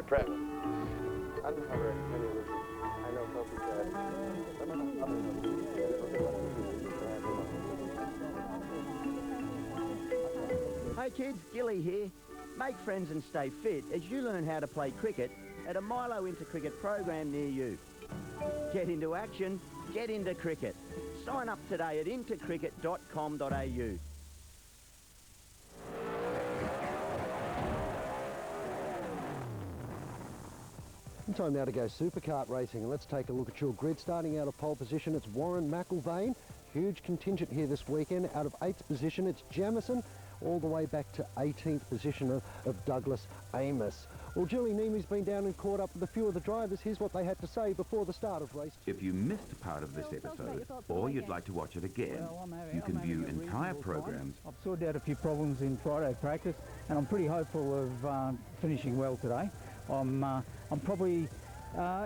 very proud. Hey kids, Gilly here. Make friends and stay fit as you learn how to play cricket at a Milo Inter-Cricket program near you. Get into action, get into cricket. Sign up today at intercricket.com.au. Time now to go superkart racing, and let's take a look at your grid. Starting out of pole position, it's Warren McIlvaine. Huge contingent here this weekend. Out of 8th position, it's Jamison, all the way back to 18th position of Douglas Amos. Well, Julie Nemi's been down and caught up with a few of the drivers. Here's what they had to say before the start of race. If you missed part of this episode, or you'd like to watch it again, you can view entire programs. I've sorted out a few problems in Friday practice, and I'm pretty hopeful of finishing well today. I'm probably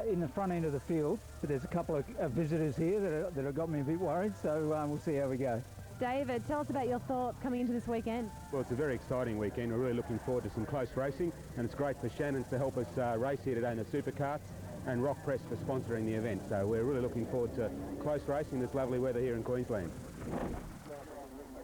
in the front end of the field, but there's a couple of visitors here that have got me a bit worried, so we'll see how we go. David, tell us about your thoughts coming into this weekend. Well, it's a very exciting weekend. We're really looking forward to some close racing, and it's great for Shannon's to help us race here today in the Superkarts, and Rock Press for sponsoring the event. So we're really looking forward to close racing, this lovely weather here in Queensland.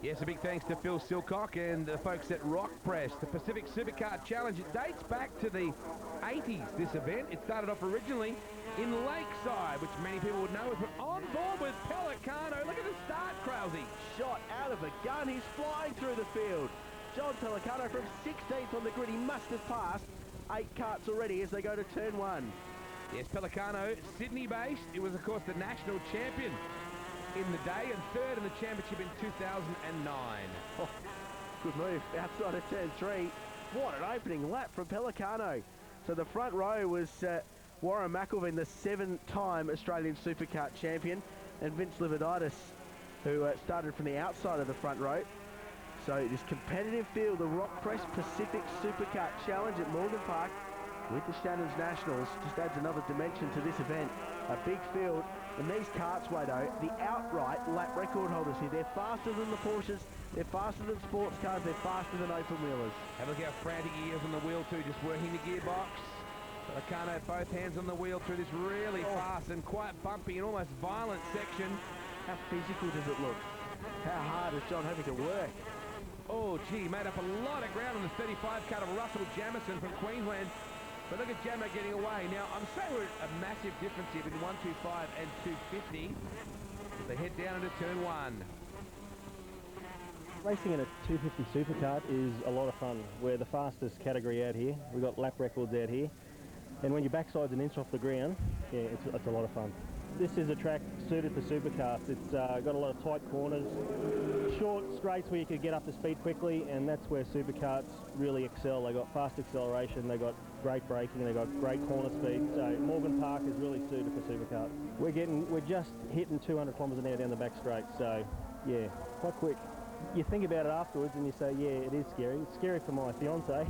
Yes, a big thanks to Phil Silcock and the folks at Rock Press. The Pacific Superkart Challenge, it dates back to the 80s, this event. It started off originally in Lakeside, which many people would know. But on board with Pelicano. Look at the start, Krause. Shot out of a gun. He's flying through the field. John Pelicano from 16th on the grid. He must have passed 8 karts already as they go to turn 1. Yes, Pelicano, Sydney-based. It was, of course, the national champion in the day and 3rd in the championship in 2009. Oh, good move outside of turn 3. What an opening lap from Pelicano. So the front row was Warren McIlvaine, the 7-time Australian Superkart champion, and Vince Lividitis, who started from the outside of the front row. So this competitive field, the Rock Press Pacific Superkart Challenge at Morgan Park with the Shannon's Nationals just adds another dimension to this event. A big field. And these karts, Wado, the outright lap record holders here. They're faster than the Porsches, they're faster than sports cars, they're faster than open wheelers. Have a look how frantic he is on the wheel too, just working the gearbox. Pelicano, both hands on the wheel through this really fast and quite bumpy and almost violent section. How physical does it look? How hard is John having to work? Oh, gee, made up a lot of ground on the 35 cut of Russell Jamison from Queensland. But look at Jammer getting away. Now, I'm saying we're a massive difference here between 125 and 250. As they head down into turn 1. Racing in a 250 Superkart is a lot of fun. We're the fastest category out here. We've got lap records out here. And when your backside's an inch off the ground, yeah, it's a lot of fun. This is a track suited for supercars. It's got a lot of tight corners, short straights where you can get up to speed quickly, and that's where supercars really excel. They got fast acceleration, they got great braking, they got great corner speed. So Morgan Park is really suited for supercars. We're just hitting 200 kilometres an hour down the back straight, so yeah, quite quick. You think about it afterwards and you say, yeah, it is scary. It's scary for my fiance,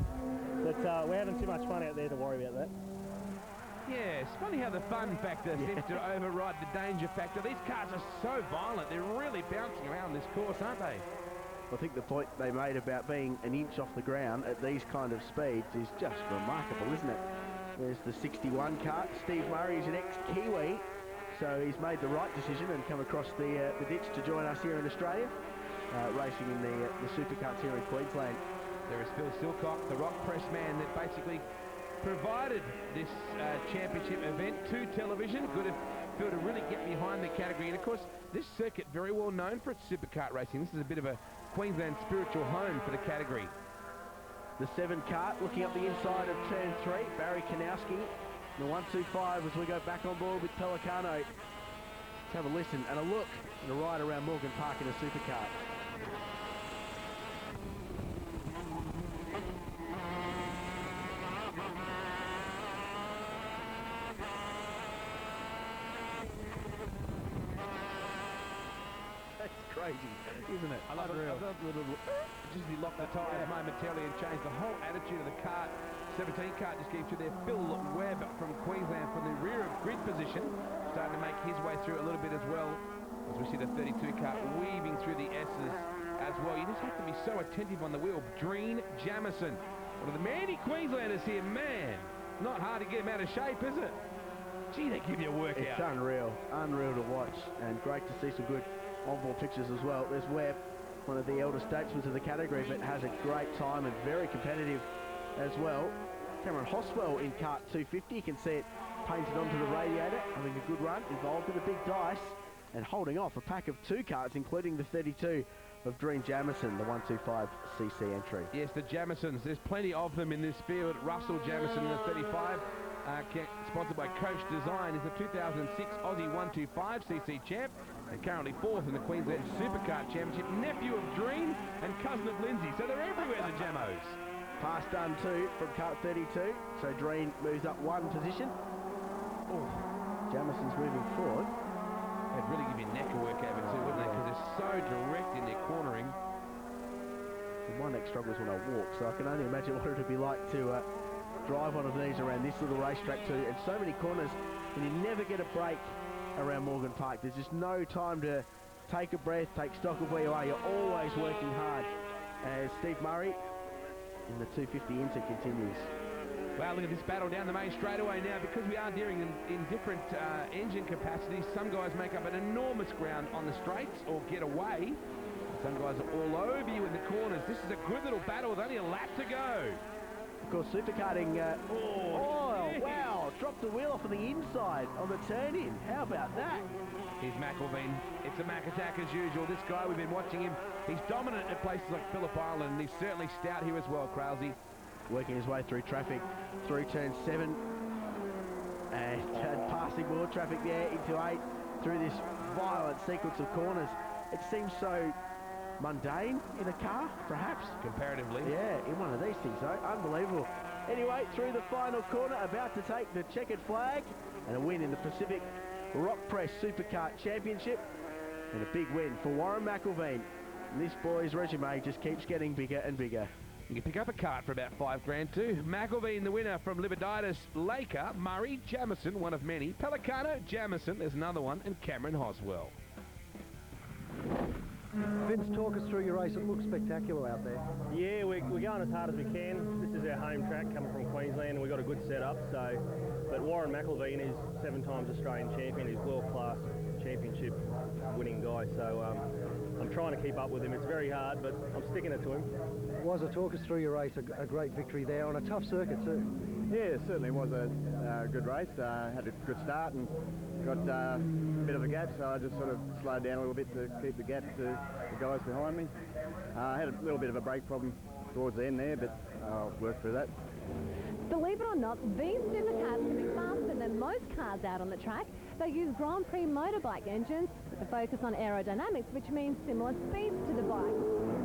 but we're having too much fun out there to worry about that. Yeah, it's funny how the fun factor seems to override the danger factor. These cars are so violent. They're really bouncing around this course, aren't they? I think the point they made about being an inch off the ground at these kind of speeds is just remarkable, isn't it? There's the 61 kart. Steve Murray is an ex-Kiwi, so he's made the right decision and come across the ditch to join us here in Australia, racing in the superkarts here in Queensland. There is Phil Silcock, the Rock Press man that basically provided this championship event to television. Good of Phil to really get behind the category. And of course, this circuit very well known for its superkart racing. This is a bit of a Queensland spiritual home for the category. The 7 kart looking up the inside of turn 3. Barry Kanowski. The 125 as we go back on board with Pelicano. Let's have a listen and a look and a ride around Morgan Park in a superkart. Crazy, isn't it? I love the little, just he locked the tyres momentarily and changed the whole attitude of the kart. 17 kart just came through there. Phil Webb from Queensland from the rear of grid position, starting to make his way through a little bit as well. As we see the 32 kart weaving through the S's as well. You just have to be so attentive on the wheel. Dreen Jamison, one of the many Queenslanders here, man. Not hard to get him out of shape, is it? Gee, they give you a workout. It's unreal to watch, and great to see some good onboard pictures as well. There's Webb, one of the elder statesmen of the category, but has a great time and very competitive as well. Cameron Hoswell in kart 250, you can see it painted onto the radiator, having a good run, involved in a big dice, and holding off a pack of 2 karts, including the 32 of Dream Jamison, the 125cc entry. Yes, the Jamisons, there's plenty of them in this field. Russell Jamison in the 35, sponsored by Coach Design, is the 2006 Aussie 125cc champ, and currently 4th in the Queensland Superkart Championship, nephew of Dream and cousin of Lindsay, so they're everywhere, the Jamos. Pass done too from kart 32, so Dream moves up 1 position. Oh, Jamison's moving forward. They'd really give you neck a workout too, wouldn't they? Because they're so direct in their cornering. And my neck struggles when I walk, so I can only imagine what it would be like to drive one of these around this little racetrack too. And so many corners, and you never get a break around Morgan Park. There's just no time to take a breath, take stock of where you are. You're always working hard. As Steve Murray in the 250 Inter continues. Well, look at this battle down the main straightaway now. Because we are dealing in different engine capacities, some guys make up an enormous ground on the straights or get away. Some guys are all over you in the corners. This is a good little battle with only a lap to go. Of course, superkarting, wow, dropped the wheel off on the inside on the turn-in. How about that? Here's McElveen. It's a Mac attack as usual. This guy, we've been watching him. He's dominant at places like Phillip Island, and he's certainly stout here as well, Krause. Working his way through traffic, through turn 7, and passing more traffic there into 8, through this violent sequence of corners. It seems so mundane in a car, perhaps. Comparatively. Yeah, in one of these things, though. Unbelievable. Anyway, through the final corner, about to take the checkered flag, and a win in the Pacific Rock Press Superkart Championship, and a big win for Warren McElveen. And this boy's resume just keeps getting bigger and bigger. You can pick up a cart for about $5 grand too. McElveen, the winner from Libiditis, Laker, Murray, Jamison, one of many, Pelicano, Jamison, there's another one, and Cameron Hoswell. Vince, talk us through your race. It looks spectacular out there. Yeah, we're going as hard as we can. This is our home track coming from Queensland, and we've got a good setup. But Warren McElveen is 7 times Australian champion. He's world-class championship winning guy. So I'm trying to keep up with him. It's very hard, but I'm sticking it to him. Wazza, talk us through your race. A great victory there on a tough circuit too. Yeah, it certainly was a good race. Had a good start and got a bit of a gap, so I just sort of slowed down a little bit to keep the gap to the guys behind me. I had a little bit of a brake problem towards the end there, but I'll work through that. Believe it or not, these supercars can be faster than most cars out on the track. They use Grand Prix motorbike engines with a focus on aerodynamics, which means similar speeds to the bike.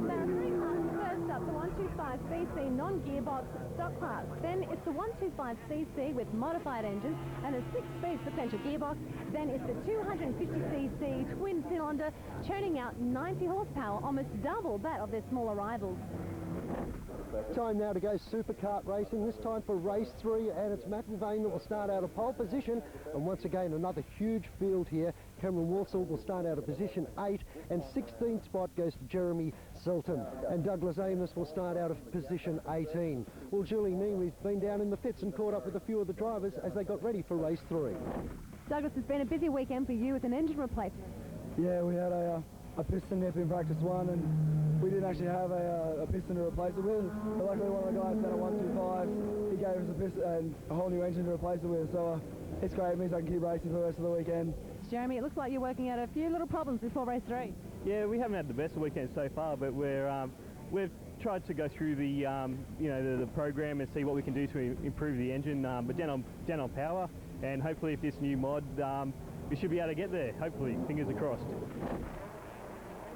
There are 3 classes. First up, the 125cc non-gearbox stock class. Then it's the 125cc with modified engines and a 6-speed sequential gearbox. Then it's the 250cc twin-cylinder, churning out 90 horsepower, almost double that of their smaller rivals. Time now to go superkart racing, this time for race 3, and it's McElveen that will start out of pole position. And once again, another huge field here. Cameron Walsall will start out of position 8, and 16th spot goes to Jeremy Selton. And Douglas Amos will start out of position 18. Well, Julie Neely's been down in the pits and caught up with a few of the drivers as they got ready for race 3. Douglas, it's been a busy weekend for you with an engine replacement. Yeah, we had a piston nip in practice 1, and we didn't actually have a piston to replace it with. But luckily one of the guys down at 125, he gave us a piston and a whole new engine to replace it with. So it's great. It means I can keep racing for the rest of the weekend. Jeremy, it looks like you're working out a few little problems before race 3. Yeah, we haven't had the best weekend so far, but we've tried to go through the the program and see what we can do to improve the engine. But down on power, and hopefully with this new mod, we should be able to get there. Hopefully, fingers are crossed.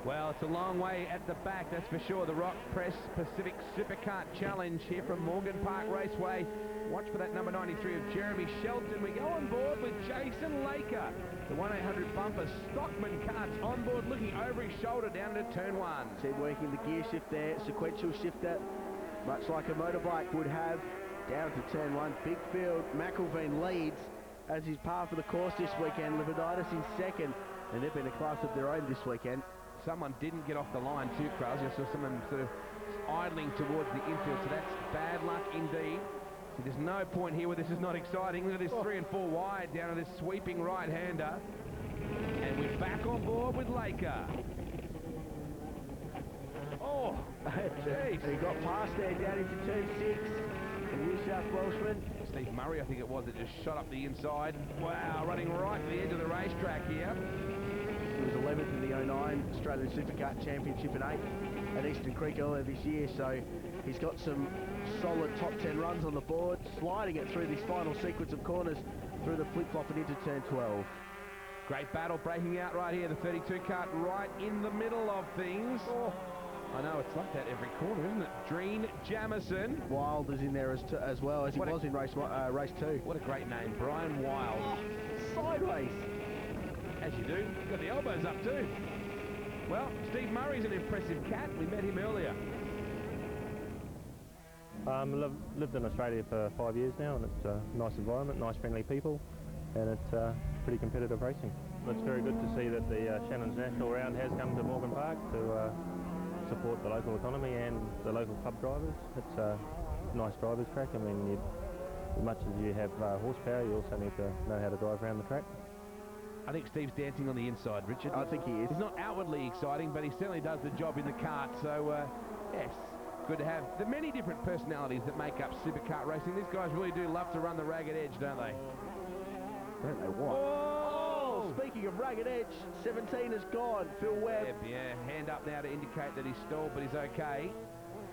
Well, it's a long way at the back, that's for sure. The Rock Press Pacific Superkart Challenge here from Morgan Park Raceway. Watch for that number 93 of Jeremy Shelton. We go on board with Jason Laker. The 1-800 bumper Stockman karts on board, looking over his shoulder down to turn 1. See, working the gear shift there, sequential shifter, much like a motorbike would have. Down to turn 1, big field. McElveen leads as his par for the course this weekend. Libiditis in second, and they've been a class of their own this weekend. Someone didn't get off the line too, Krause. I saw someone sort of idling towards the infield, so that's bad luck indeed. See, there's no point here where this is not exciting. Look at this 3 and 4 wide down to this sweeping right-hander. And we're back on board with Laker. Oh, jeez. He got past there down into turn 6. The New South Welshman. Steve Murray, I think it was, that just shot up the inside. Wow, running right to the edge of the racetrack here. He was 11th in the 09 Australian Superkart Championship and 8th at Eastern Creek earlier this year, so he's got some solid top 10 runs on the board, sliding it through this final sequence of corners through the flip-flop and into turn 12. Great battle breaking out right here, the 32 kart right in the middle of things. Oh, I know, it's like that every corner, isn't it? Dreen Jamison. Wild is in there as well as he was in race 2. What a great name, Brian Wild. Oh, sideways. As you do, got the elbows up too. Well, Steve Murray's an impressive cat. We met him earlier. Lived in Australia for 5 years now, and it's a nice environment, nice friendly people, and it's pretty competitive racing. It's very good to see that the Shannon's National Round has come to Morgan Park to support the local economy and the local club drivers. It's a nice driver's track. I mean, as much as you have horsepower, you also need to know how to drive around the track. I think Steve's dancing on the inside, Richard. I think he is. He's not outwardly exciting, but he certainly does the job in the kart. So, yes, good to have the many different personalities that make up superkart racing. These guys really do love to run the ragged edge, don't they? Don't they what? Oh! Speaking of ragged edge, 17 is gone. Phil Webb. Yeah, hand up now to indicate that he's stalled, but he's okay.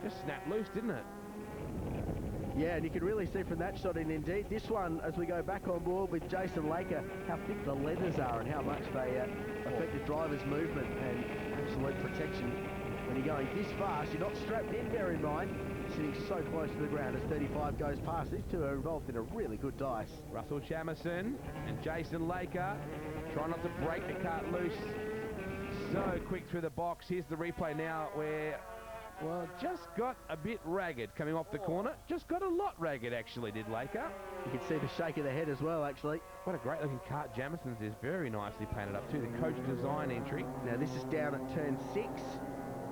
Just snapped loose, didn't it? Yeah, and you can really see from that shot, and indeed this one, as we go back on board with Jason Laker, how thick the leathers are and how much they affect the driver's movement and absolute protection. When you're going this fast, you're not strapped in, bear in mind, sitting so close to the ground as 35 goes past. These two are involved in a really good dice. Russell Jamison and Jason Laker try not to break the kart loose. So quick through the box. Here's the replay now where... well, just got a bit ragged coming off the corner. Just got a lot ragged, actually, did Laker. You can see the shake of the head as well, actually. What a great-looking kart Jamison's is. Very nicely painted up, too. The coach design entry. Now, this is down at turn 6,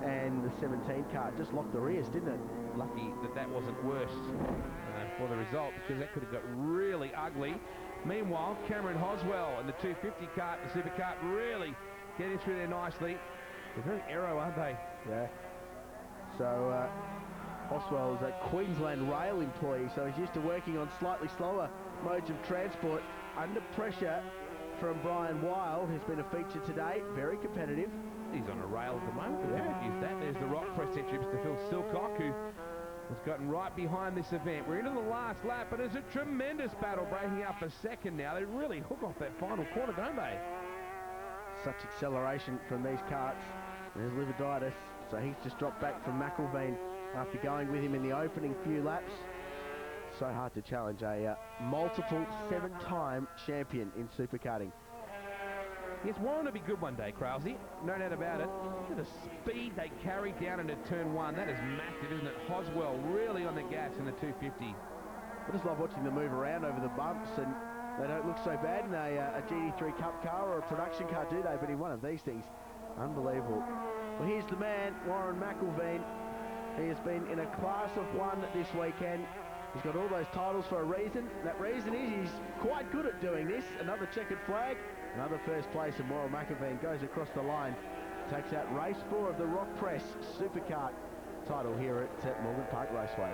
and the 17 kart just locked the rears, didn't it? Lucky that that wasn't worse for the result, because that could have got really ugly. Meanwhile, Cameron Hoswell and the 250 kart, the superkart, really getting through there nicely. They're very aero, aren't they? Yeah. So, Oswell is a Queensland Rail employee, so he's used to working on slightly slower modes of transport. Under pressure from Brian Weil, who's been a feature today, very competitive. He's on a rail at the moment, but yeah. Use that. There's the rock press entry, Mr. Phil Silcock, who has gotten right behind this event. We're into the last lap, but it's a tremendous battle breaking up for second now. They really hook off that final corner, don't they? Such acceleration from these karts. There's Lividitis. So he's just dropped back from McElveen after going with him in the opening few laps. So hard to challenge a multiple 7-time champion in superkarting. Yes, Warren will be good one day, Krause. No doubt about it. Look at the speed they carry down into turn 1. That is massive, isn't it? Hoswell really on the gas in the 250. I just love watching them move around over the bumps, and they don't look so bad in a GT3 Cup car or a production car, do they? But in one of these things, unbelievable. Well, here's the man, Warren McElveen. He has been in a class of 1 this weekend. He's got all those titles for a reason. That reason is he's quite good at doing this. Another checkered flag, another first place, and Warren McElveen goes across the line. Takes out race 4 of the Rock Press Superkart title here at Morgan Park Raceway.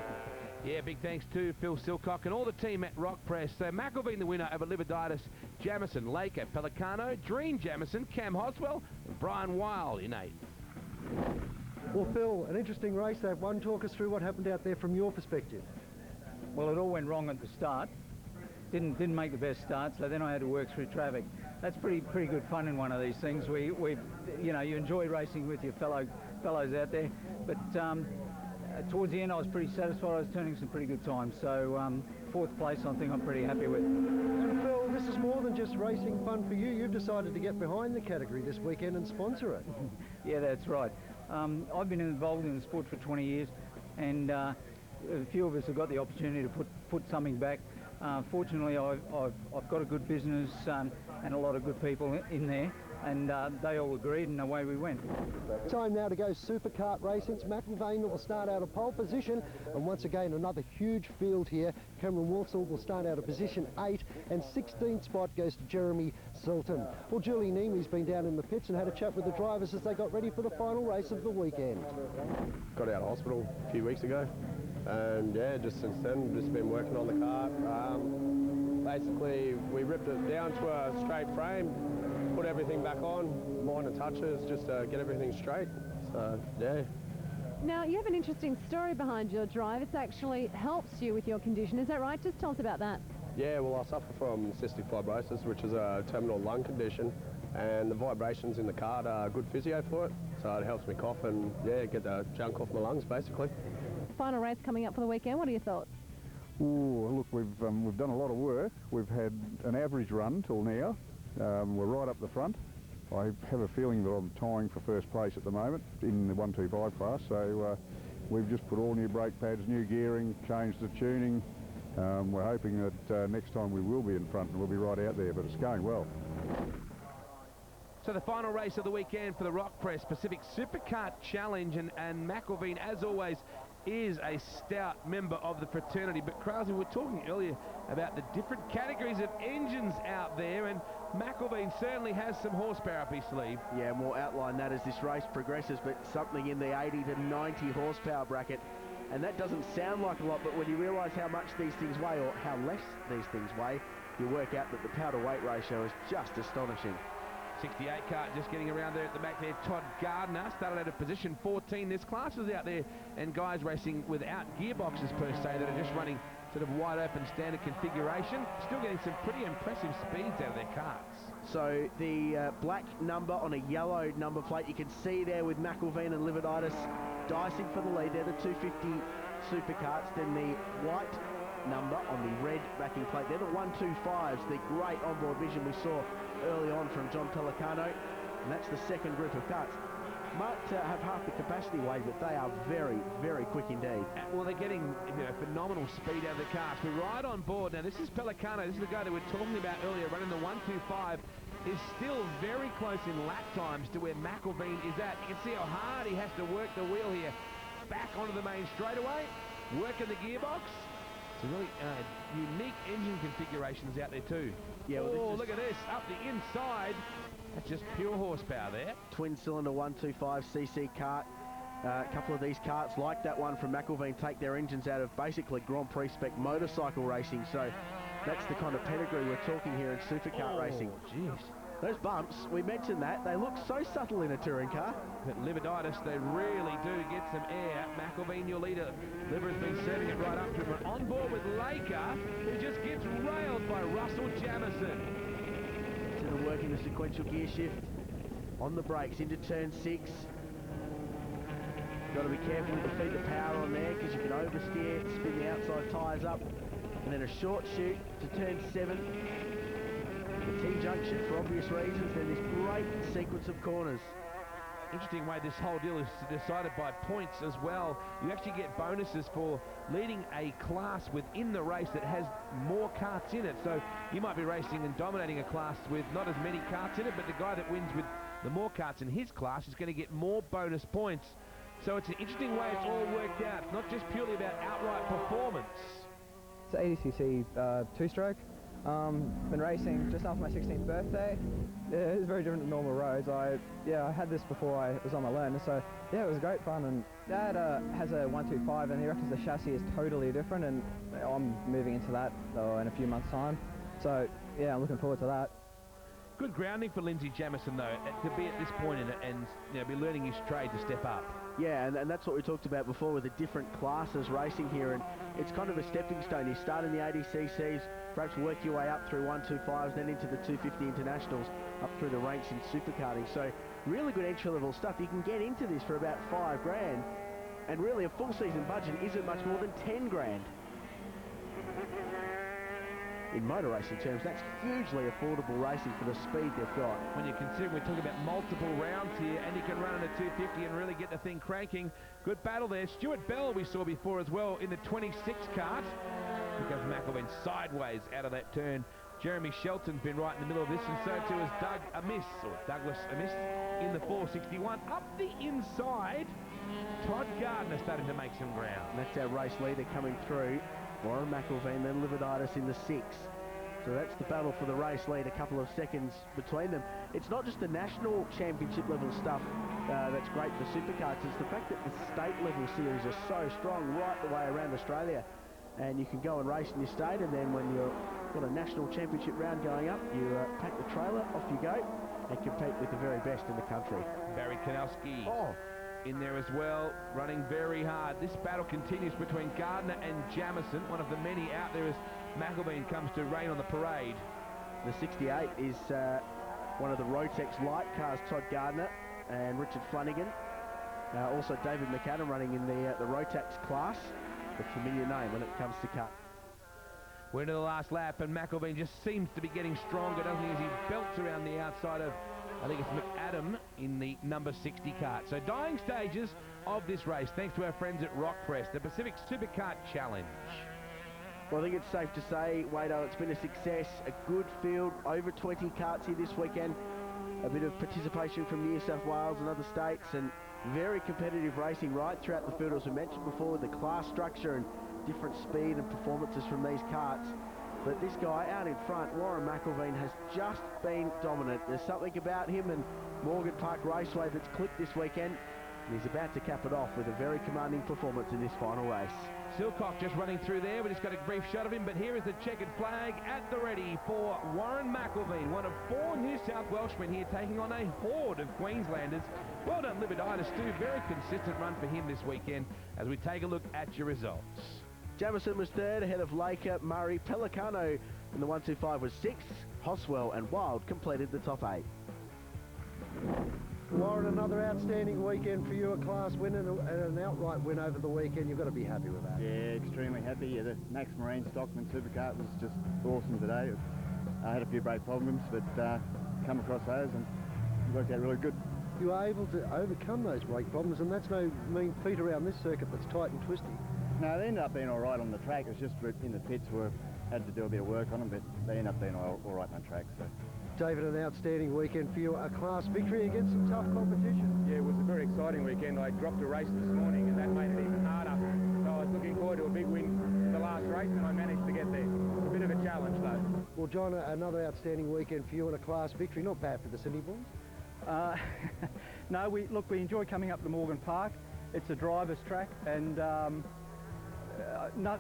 Yeah, big thanks to Phil Silcock and all the team at Rock Press. So McElveen the winner over Lividitis, Jamison, Laker, Pelicano, Dreen Jamison, Cam Hoswell, and Brian Weil in 8th. Well, Phil, an interesting race that one. Talk us through what happened out there from your perspective. Well, it all went wrong at the start. Didn't make the best start, so then I had to work through traffic. That's pretty good fun in one of these things. We you know, you enjoy racing with your fellows out there, but towards the end I was pretty satisfied. I was turning some pretty good times, so 4th place I think I'm pretty happy with. And Phil, this is more than just racing fun for you. You've decided to get behind the category this weekend and sponsor it. Yeah, that's right. I've been involved in the sport for 20 years, and a few of us have got the opportunity to put something back. Fortunately, I've got a good business and a lot of good people in there, and they all agreed, and away we went. Time now to go Superkart racing. It's McIlvaine that will start out of pole position, and once again another huge field here. Cameron Walsall will start out of position 8, and 16th spot goes to Jeremy Selton. Well, Julie Neamy's been down in the pits and had a chat with the drivers as they got ready for the final race of the weekend. Got out of hospital a few weeks ago, and yeah, just since then just been working on the car. Basically, we ripped it down to a straight frame, put everything back on, minor touches, just to get everything straight. So yeah. Now, you have an interesting story behind your drive. It actually helps you with your condition. Is that right? Just tell us about that. Yeah, well, I suffer from cystic fibrosis, which is a terminal lung condition, and the vibrations in the car are good physio for it. So it helps me cough and, yeah, get the junk off my lungs, basically. Final race coming up for the weekend. What are your thoughts? Ooh, look, we've done a lot of work. We've had an average run till now. We're right up the front. I have a feeling that I'm tying for first place at the moment in the 125 class, so we've just put all new brake pads, new gearing, changed the tuning. We're hoping that next time we will be in front and we'll be right out there, but it's going well. So the final race of the weekend for the Rock Press Pacific Superkart Challenge, and McIlvaine, as always, is a stout member of the fraternity. But Krause, we were talking earlier about the different categories of engines out there, and McIlvaine certainly has some horsepower up his sleeve. Yeah, and we'll outline that as this race progresses, but something in the 80 to 90 horsepower bracket. And that doesn't sound like a lot, but when you realise how much these things weigh, or how less these things weigh, you work out that the power to weight ratio is just astonishing. 68 kart just getting around there at the back there. Todd Gardner started out of position 14. There's classes out there and guys racing without gearboxes per se that are just running sort of wide open standard configuration. Still getting some pretty impressive speeds out of their karts. So the black number on a yellow number plate, you can see there with McIlvaine and Lividitis dicing for the lead. They're the 250 Superkarts. Then the white number on the red backing plate, they're the 125s, the great onboard vision we saw early on from John Pelicano, and that's the second group of karts. Might have half the capacity weight, but they are very, very quick indeed. Well, they're getting phenomenal speed out of the karts. We're right on board. Now, this is Pelicano. This is the guy that we were talking about earlier, running the 125. Is still very close in lap times to where McIlvaine is at. You can see how hard he has to work the wheel here. Back onto the main straightaway, working the gearbox. Some really unique engine configurations out there too. Yeah, well, look at this, up the inside. That's just pure horsepower there. Twin-cylinder 125cc kart. A couple of these karts, like that one from McIlvaine, take their engines out of basically Grand Prix spec motorcycle racing. So that's the kind of pedigree we're talking here in superkart racing. Jeez. Those bumps, we mentioned that, they look so subtle in a touring car. But Lividitis, they really do get some air. McIlvaine, your leader. Liver has been serving it right up to him. But on board with Laker, who just gets railed by Russell Jamison. To the work in the sequential gear shift. On the brakes into turn 6. Got to be careful to feed the power on there because you can oversteer, spin the outside tyres up. And then a short shoot to turn 7. The T-junction for obvious reasons, then this great sequence of corners. Interesting way this whole deal is decided by points as well. You actually get bonuses for leading a class within the race that has more karts in it. So you might be racing and dominating a class with not as many karts in it, but the guy that wins with the more karts in his class is going to get more bonus points. So it's an interesting way it's all worked out. It's not just purely about outright performance. It's 80cc two-stroke. Been racing just after my 16th birthday. Yeah, it's very different than normal roads. I had this before I was on my learner, so yeah, it was great fun. And Dad has a 125, and he reckons the chassis is totally different, and I'm moving into that in a few months' time. So yeah, I'm looking forward to that. Good grounding for Lindsay Jamison, though, to be at this point and be learning his trade to step up. Yeah, and that's what we talked about before with the different classes racing here, and it's kind of a stepping stone. You start in the 80cc's, perhaps work your way up through 125s, then into the 250 internationals, up through the ranks in superkarting. So really good entry-level stuff. You can get into this for about $5 grand, and really a full season budget isn't much more than 10 grand. In motor racing terms, that's hugely affordable racing for the speed they've got. When you consider we're talking about multiple rounds here, and you can run in a 250 and really get the thing cranking. Good battle there. Stuart Bell we saw before as well in the 26 kart. Here goes McIlvaine sideways out of that turn Jeremy Shelton's been right in the middle of this, and so too has Douglas Amiss in the 461. Up the inside, Todd Gardner starting to make some ground. And that's our race leader coming through. Warren McElveen, then Lividitis in the 6. So that's the battle for the race lead, a couple of seconds between them. It's not just the national championship level stuff that's great for Superkarts, it's the fact that the state level series are so strong right the way around Australia. And you can go and race in your state, and then when you've got a national championship round going up, you pack the trailer, off you go, and compete with the very best in the country. Barry Kanowski in there as well, running very hard. This battle continues between Gardner and Jamison, one of the many out there as McElveen comes to rain on the parade. The 68 is one of the Rotex light cars, Todd Gardner and Richard Flanagan. Also David McAdam running in the Rotex class, a familiar name when it comes to car. We're into the last lap, and McElveen just seems to be getting stronger, doesn't he, as he belts around the outside of, I think it's McAdam in the number 60 kart. So dying stages of this race, thanks to our friends at Rock Press, the Pacific Superkart Challenge. Well, I think it's safe to say, Wado, it's been a success, a good field, over 20 karts here this weekend, a bit of participation from New South Wales and other states, and very competitive racing right throughout the field, as we mentioned before, with the class structure and different speed and performances from these karts. But this guy out in front, Warren McElveen, has just been dominant. There's something about him and Morgan Park Raceway that's clicked this weekend, and he's about to cap it off with a very commanding performance in this final race. Silcock just running through there. We just got a brief shot of him, but here is the checkered flag at the ready for Warren McElveen, one of 4 New South Welshmen here taking on a horde of Queenslanders. Well done, Libiditis, too. Very consistent run for him this weekend as we take a look at your results. Jamison was 3rd, ahead of Laker, Murray. Pelicano in the 125 was 6th. Hoswell and Wild completed the top 8. Warren, another outstanding weekend for you, a class win and an outright win over the weekend. You've got to be happy with that. Yeah, extremely happy. Yeah, the Max Marine Stockman Superkart was just awesome today. I had a few brake problems, but come across those and it worked out really good. You were able to overcome those brake problems, and that's no mean feat around this circuit that's tight and twisty. No, they ended up being all right on the track. It was just in the pits where I had to do a bit of work on them, but they ended up being all right on the track. So. David, an outstanding weekend for you, a class victory against some tough competition. Yeah, it was a very exciting weekend. I dropped a race this morning and that made it even harder. So I was looking forward to a big win in the last race, and I managed to get there. A bit of a challenge though. Well, John, another outstanding weekend for you and a class victory. Not bad for the Sydney boys. No, we enjoy coming up to Morgan Park. It's a driver's track, and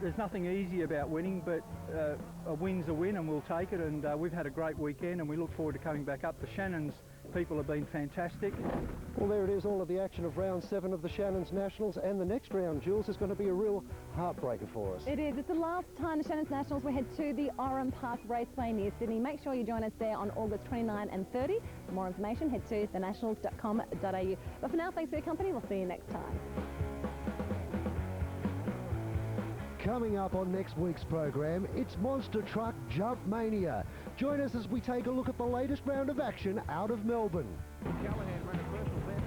there's nothing easy about winning, but a win's a win and we'll take it, and we've had a great weekend and we look forward to coming back up. The Shannons people have been fantastic. Well, there it is, all of the action of round 7 of the Shannons Nationals, and the next round, Jules, is going to be a real heartbreaker for us. It is. It's the last time the Shannons Nationals will head to the Oran Park Raceway near Sydney. Make sure you join us there on August 29 and 30. For more information, head to thenationals.com.au. But for now, thanks for your company. We'll see you next time. Coming up on next week's program, it's Monster Truck Jump Mania. Join us as we take a look at the latest round of action out of Melbourne. Callahan ran a personal best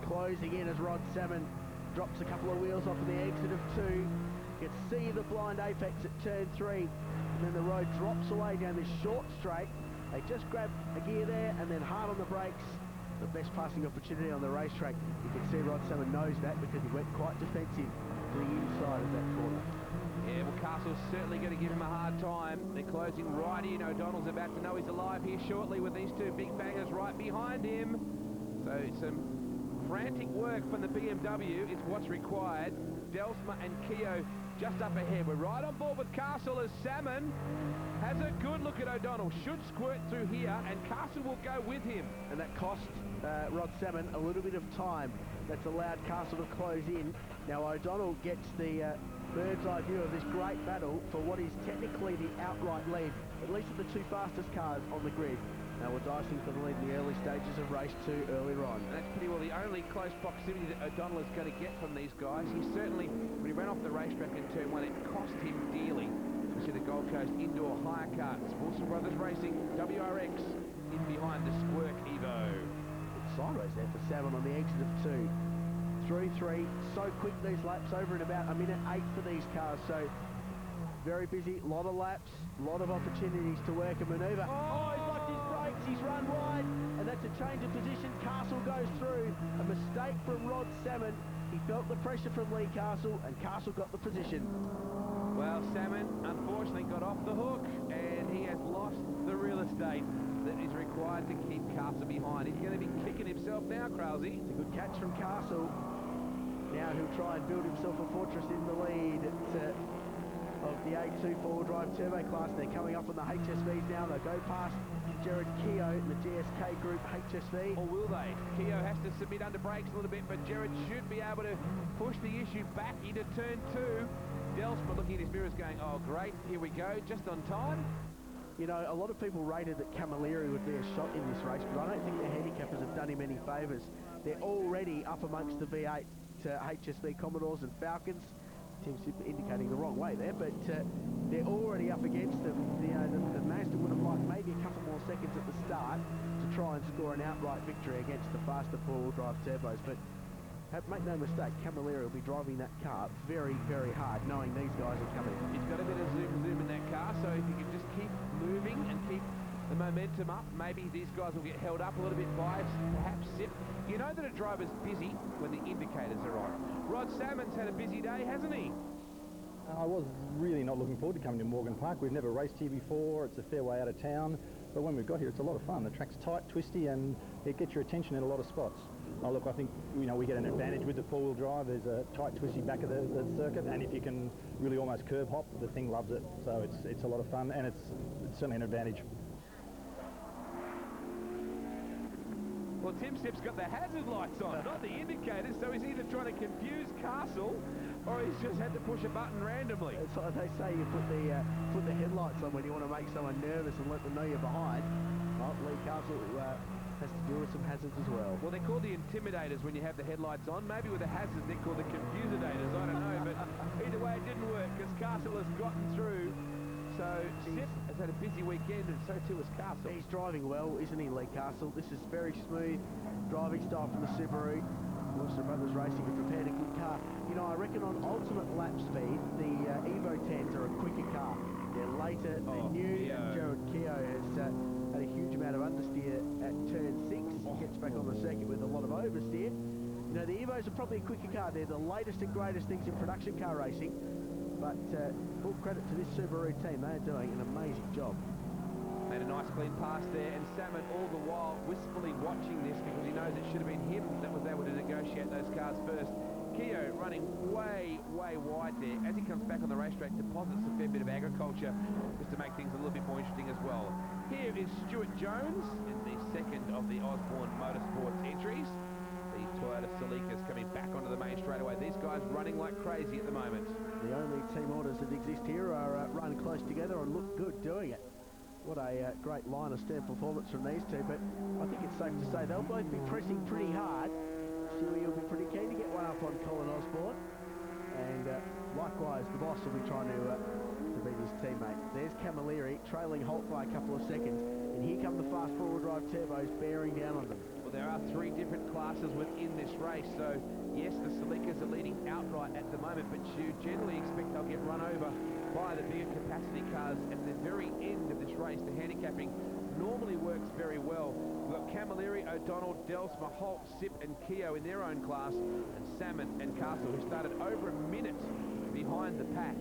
Closing in as Rod Salmon drops a couple of wheels off of the exit of 2. You can see the blind apex at turn 3, and then the road drops away down this short straight. They just grab a gear there and then hard on the brakes. The best passing opportunity on the racetrack. You can see Rod Salmon knows that because he went quite defensive to the inside of that corner. Yeah, well, Castle's certainly going to give him a hard time. They're closing right in. O'Donnell's about to know he's alive here shortly with these 2 big bangers right behind him. So some frantic work from the BMW is what's required. Delsma and Keogh just up ahead. We're right on board with Castle as Salmon has a good look at O'Donnell. Should squirt through here, and Castle will go with him. And that cost Rod Salmon a little bit of time. That's allowed Castle to close in. Now O'Donnell gets the bird's eye view of this great battle for what is technically the outright lead, at least of the 2 fastest cars on the grid. Now we're dicing for the lead in the early stages of race 2 earlier on. And that's pretty well the only close proximity that O'Donnell is going to get from these guys. He certainly, when he ran off the racetrack in turn 1. It cost him dearly. We see the Gold Coast Indoor Hire Karts. Wilson Brothers Racing, WRX, in behind the Squirk Evo. Sideways there for Salmon on the exit of 2. 3-3, so quick these laps, over in about a minute 8 for these cars, so very busy, a lot of laps, a lot of opportunities to work a manoeuvre. Oh, he's locked his brakes, he's run wide, and that's a change of position. Castle goes through, a mistake from Rod Salmon. He felt the pressure from Lee Castle, and Castle got the position. Well, Salmon unfortunately got off the hook, and he has lost the real estate that is required to keep Castle behind. He's going to be kicking himself now, Krause. It's a good catch from Castle. Now he'll try and build himself a fortress in the lead of the A2 four-wheel drive turbo class. They're coming up on the HSVs now. They'll go past Jared Keogh in the GSK Group HSV. Or will they? Keogh has to submit under brakes a little bit, but Jared should be able to push the issue back into turn 2. Delsma looking at his mirrors going, oh great, here we go, just on time. You know, a lot of people rated that Camilleri would be a shot in this race, but I don't think the handicappers have done him any favours. They're already up amongst the V8 HSV Commodores and Falcons. Tim Super indicating the wrong way there, but they're already up against them. The Mazda would have liked maybe a couple more seconds at the start to try and score an outright victory against the faster four-wheel drive turbos, but make no mistake, Camilleri will be driving that car very, very hard, knowing these guys are coming. He's got a bit of zoom in that car, so if he can just keep moving and keep the momentum up, maybe these guys will get held up a little bit by perhaps Sip. You know that a driver's busy when the indicators are on. Rod Salmon's had a busy day, hasn't he? I was really not looking forward to coming to Morgan Park. We've never raced here before. It's a fair way out of town, but when we've got here, it's a lot of fun. The track's tight, twisty, and it gets your attention in a lot of spots. Oh, look, I think we get an advantage with the four-wheel drive. There's a tight, twisty back of the circuit, and if you can really almost curb hop, the thing loves it. So it's a lot of fun, and it's certainly an advantage. Well, Tim Sip's got the hazard lights on, not the indicators, so he's either trying to confuse Castle or he's just had to push a button randomly. It's like they say you put the headlights on when you want to make someone nervous and let them know you're behind. Well, Lee Castle has to deal with some hazards as well. Well, they're called the intimidators when you have the headlights on. Maybe with the hazards they're called the confusidators, I don't know, but either way it didn't work because Castle has gotten through. So Sip has had a busy weekend, and so too has Castle. He's driving well, isn't he, Lee Castle? This is very smooth driving style from the Subaru. Wilson Brothers Racing have prepared a good car. You know, I reckon on ultimate lap speed, the Evo 10s are a quicker car. They're later, they're new, and Jared Keogh has had a huge amount of understeer at turn 6. He gets back on the circuit with a lot of oversteer. You know, the Evos are probably a quicker car. They're the latest and greatest things in production car racing. But full credit to this Subaru team. They're doing an amazing job. Made a nice clean pass there, and Salmon all the while wistfully watching this because he knows it should have been him that was able to negotiate those cars first. Keogh running way, way wide there. As he comes back on the racetrack, deposits a fair bit of agriculture just to make things a little bit more interesting as well. Here is Stuart Jones in the second of the Osborne Motorsports entries. The Toyota Celica's coming back onto the main straightaway. These guys running like crazy at the moment. The only team orders that exist here are run close together and look good doing it. What a great line of stand performance from these two, but I think it's safe to say they'll both be pressing pretty hard. Stewie will be pretty keen to get one up on Colin Osborne, and likewise the boss will be trying to beat his teammate. There's Camilleri trailing Holt by a couple of seconds, and here come the fast four-wheel drive turbos bearing down on them. Well, there are 3 different classes within this race, so yes, the Celicas are leading outright at the moment, but you generally expect they'll get run over by the bigger capacity cars at the very end of this race. The handicapping normally works very well. We've got Camilleri, O'Donnell, Delsma, Holt, Sip and Keogh in their own class, and Salmon and Castle, who started over a minute behind the pack.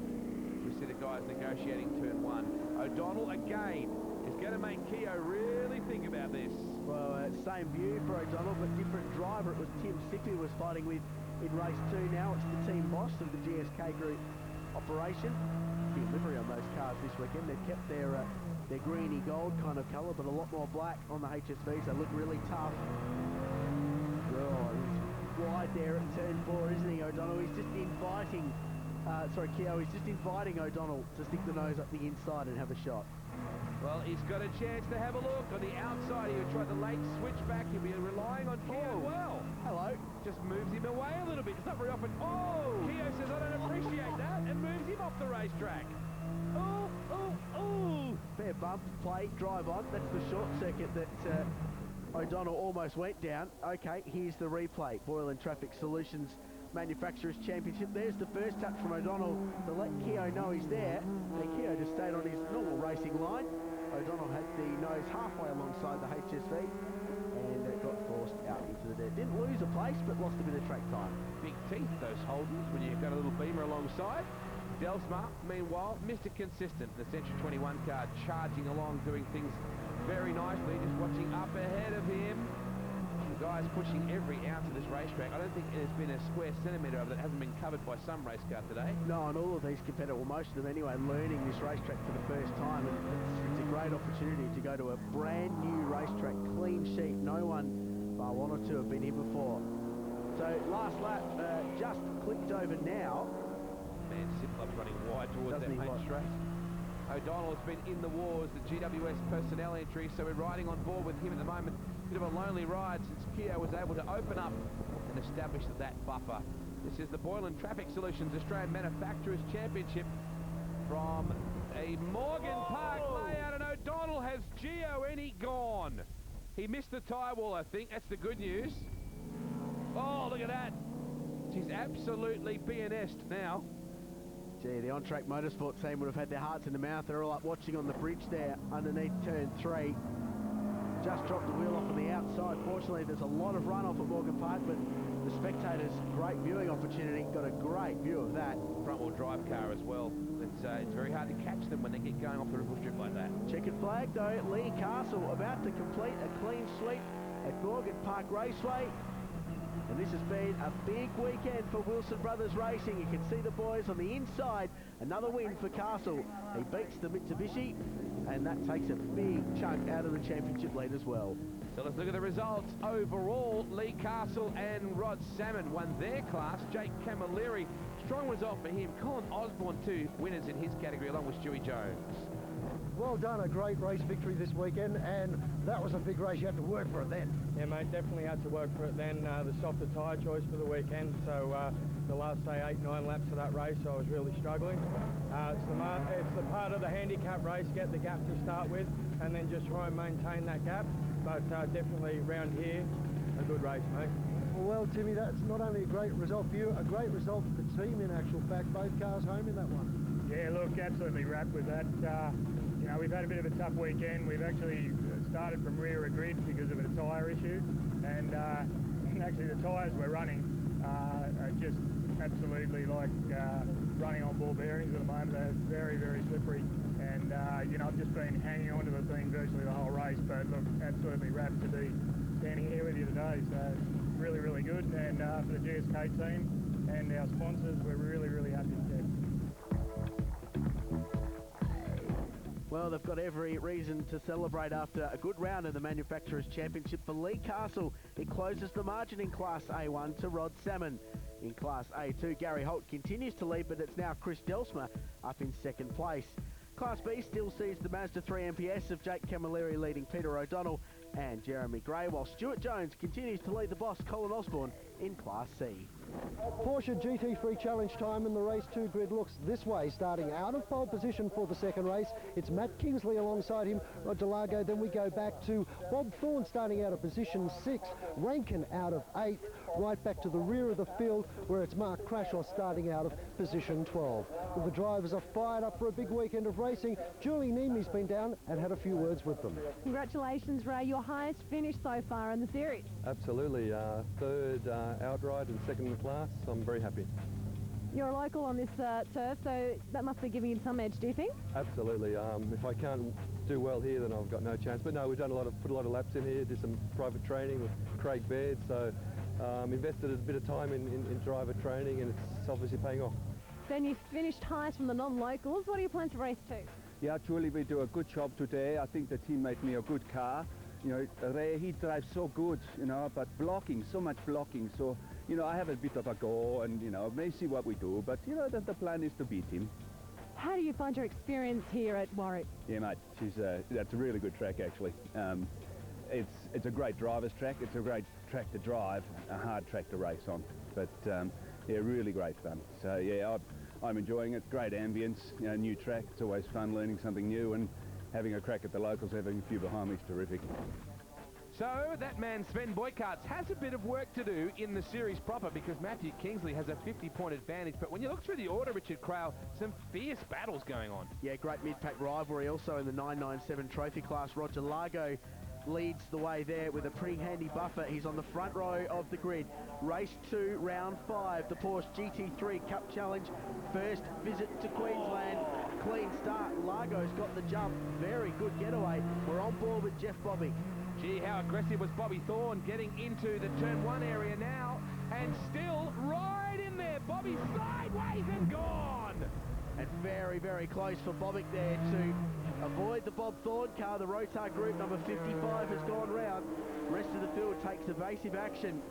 We see the guys negotiating turn 1. O'Donnell again is going to make Keogh really think about this. Well, same view for O'Donnell, but different driver. It was Tim Sipp who was fighting with in race 2 now. It's the team boss of the GSK Group operation. The livery on those cars this weekend. They've kept their greeny gold kind of colour, but a lot more black on the HSVs. They look really tough. Oh, he's wide there at turn 4, isn't he, O'Donnell? He's just inviting, Keogh, he's just inviting O'Donnell to stick the nose up the inside and have a shot. Well, he's got a chance to have a look. On the outside, he'll try the late switch back. He'll be relying on Keogh. Well, hello. Just moves him away a little bit. It's not very often. Oh! Keogh says, I don't appreciate racetrack. Fair bump, play, drive on. That's the short circuit that O'Donnell almost went down. Okay, here's the replay. Boylan Traffic Solutions Manufacturers Championship. There's the first touch from O'Donnell to let Keogh know he's there. And Keogh just stayed on his normal racing line. O'Donnell had the nose halfway alongside the HSV and got forced out into the dirt. Didn't lose a place, but lost a bit of track time. Big teeth, those Holdens, when you've got a little Beamer alongside. Delsmar, meanwhile, Mr. Consistent, the Century 21 car, charging along, doing things very nicely, just watching up ahead of him. The guy's pushing every ounce of this racetrack. I don't think there's been a square centimetre of it that hasn't been covered by some race car today. No, and all of these competitors, well, most of them anyway, learning this racetrack for the first time, and it's a great opportunity to go to a brand new racetrack, clean sheet. No one, bar one or two, have been here before. So last lap just clicked over now. Man, Siplup's running wide towards that main straight. O'Donnell has been in the wars, the GWS personnel entry, so we're riding on board with him at the moment. Bit of a lonely ride since Keogh was able to open up and establish that buffer. This is the Boylan Traffic Solutions Australian Manufacturers Championship from a Morgan Park layout, and O'Donnell has G-O-N-E gone. He missed the tyre wall, I think. That's the good news. Oh, look at that. She's absolutely BNS'd now. Gee, the on-track motorsport team would have had their hearts in the mouth. They're all up watching on the bridge there underneath turn 3. Just dropped the wheel off on the outside. Fortunately, there's a lot of runoff at Morgan Park, but the spectators, great viewing opportunity. Got a great view of that. Front-wheel drive car as well. It's very hard to catch them when they get going off the ripple strip like that. Checkered flag, though. Lee Castle about to complete a clean sweep at Morgan Park Raceway. And this has been a big weekend for Wilson Brothers Racing. You can see the boys on the inside. Another win for Castle. He beats the Mitsubishi, and that takes a big chunk out of the championship lead as well. So let's look at the results. Overall, Lee Castle and Rod Salmon won their class. Jake Camilleri, strong result for him. Colin Osborne, 2 winners in his category, along with Stewie Jones. Well done, a great race victory this weekend, and that was a big race. You had to work for it then. Yeah, mate, definitely had to work for it then. The softer tyre choice for the weekend, so the last, say, 8-9 laps of that race, I was really struggling. It's the part of the handicap race, get the gap to start with, and then just try and maintain that gap. But definitely round here, a good race, mate. Well, Timmy, that's not only a great result for you, a great result for the team in actual fact. Both cars home in that one. Yeah, look, absolutely wrapped with that. You know, we've had a bit of a tough weekend. We've actually started from rear of grid because of a tyre issue, and actually the tyres we're running are just absolutely like running on ball bearings at the moment. They're very, very slippery, and you know, I've just been hanging on to the thing virtually the whole race, but look, absolutely wrapped to be standing here with you today, so really, really good. And for the GSK team and our sponsors, we're really, really happy to get. Well, they've got every reason to celebrate after a good round in the Manufacturers Championship for Lee Castle. It closes the margin in Class A1 to Rod Salmon. In Class A2, Gary Holt continues to lead, but it's now Chris Delsma up in second place. Class B still sees the Mazda 3 MPS of Jake Camilleri leading Peter O'Donnell and Jeremy Gray, while Stuart Jones continues to lead the boss Colin Osborne in Class C. Porsche GT3 Challenge time, and the race 2 grid looks this way. Starting out of pole position for the second race, it's Matt Kingsley alongside him, Rod Delago. Then we go back to Bob Thorne starting out of position 6, Rankin out of 8th, right back to the rear of the field where it's Mark Crashaw starting out of position 12. Well, the drivers are fired up for a big weekend of racing. Julie Neamey's been down and had a few words with them. Congratulations, Ray. Your highest finish so far in the series. Absolutely. Third outright and second in the class. I'm very happy. You're a local on this turf, so that must be giving you some edge, do you think? Absolutely. If I can't do well here, then I've got no chance. But no, we've done put a lot of laps in here, did some private training with Craig Baird, so invested a bit of time in driver training, and it's obviously paying off. Then you finished highest from the non-locals. What are your plans for race 2? Yeah, actually we do a good job today. I think the team made me a good car. You know, Ray, he drives so good, you know, but blocking, so much blocking. So, you know, I have a bit of a go and, you know, may see what we do. But, you know, the plan is to beat him. How do you find your experience here at Warwick? Yeah, mate, that's a really good track, actually. It's a great driver's track. It's a great track to drive, a hard track to race on. But, yeah, really great fun. So, yeah, I'm enjoying it. Great ambience, you know, new track. It's always fun learning something new, and having a crack at the locals, having a few behind me is terrific. So that man Sven Boykarts has a bit of work to do in the series proper, because Matthew Kingsley has a 50-point advantage. But when you look through the order, Richard Craill, some fierce battles going on. Yeah, great mid-pack rivalry. Also in the 997 trophy class, Roger Largo leads the way there with a pretty handy buffer. He's on the front row of the grid. Race 2, round 5, the Porsche GT3 Cup Challenge. First visit to Queensland. Clean start. Largo's got the jump. Very good getaway. We're on board with Jeff Bobby. Gee, how aggressive was Bobby Thorne getting into the turn 1 area now, and still right in there. Bobby sideways and gone. And very, very close for Bobick there to avoid the Bob Thorne car. The Rotar Group number 55 has gone round. Rest of the field takes evasive action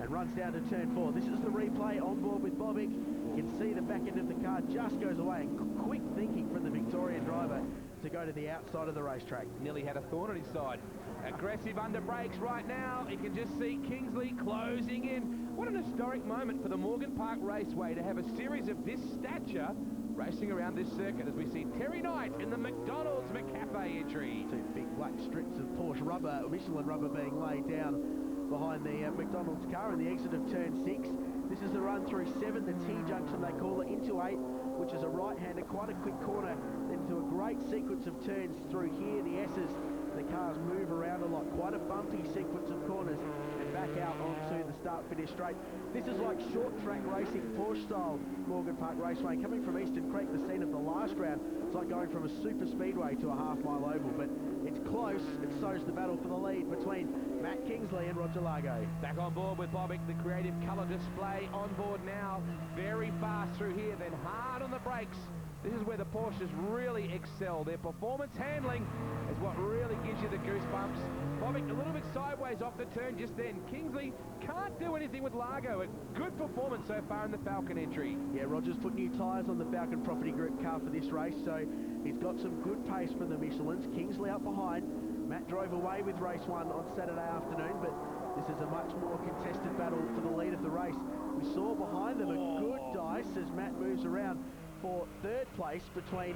and runs down to turn 4. This is the replay on board with Bobick. You can see the back end of the car just goes away. And quick thinking from the Victorian driver to go to the outside of the racetrack. Nearly had a thorn on his side. Aggressive under brakes right now. You can just see Kingsley closing in. What an historic moment for the Morgan Park Raceway to have a series of this stature racing around this circuit, as we see Terry Knight in the McDonald's McCafe entry. Two big black strips of Porsche rubber, Michelin rubber, being laid down behind the McDonald's car in the exit of turn 6. This is the run through 7, the T-junction they call it, into 8, which is a right-hander, quite a quick corner, then to a great sequence of turns through here, the S's. The cars move around a lot, quite a bumpy sequence of corners, and back out onto the start-finish straight. This is like short-track racing, Porsche-style Morgan Park Raceway. Coming from Eastern Creek, the scene of the last round, it's like going from a super speedway to a half-mile oval, but it's close, and so's the battle for the lead between Matt Kingsley and Roger Largo. Back on board with Bobick, the creative colour display on board now. Very fast through here, then hard on the brakes. This is where the Porsches really excel. Their performance handling is what really gives you the goosebumps. Bobick a little bit sideways off the turn just then. Kingsley can't do anything with Largo. A good performance so far in the Falcon entry. Yeah, Roger's put new tyres on the Falcon Property Group car for this race, so he's got some good pace from the Michelins. Kingsley up behind. Matt drove away with race 1 on Saturday afternoon, but this is a much more contested battle for the lead of the race. We saw behind them a good dice as Matt moves around for third place between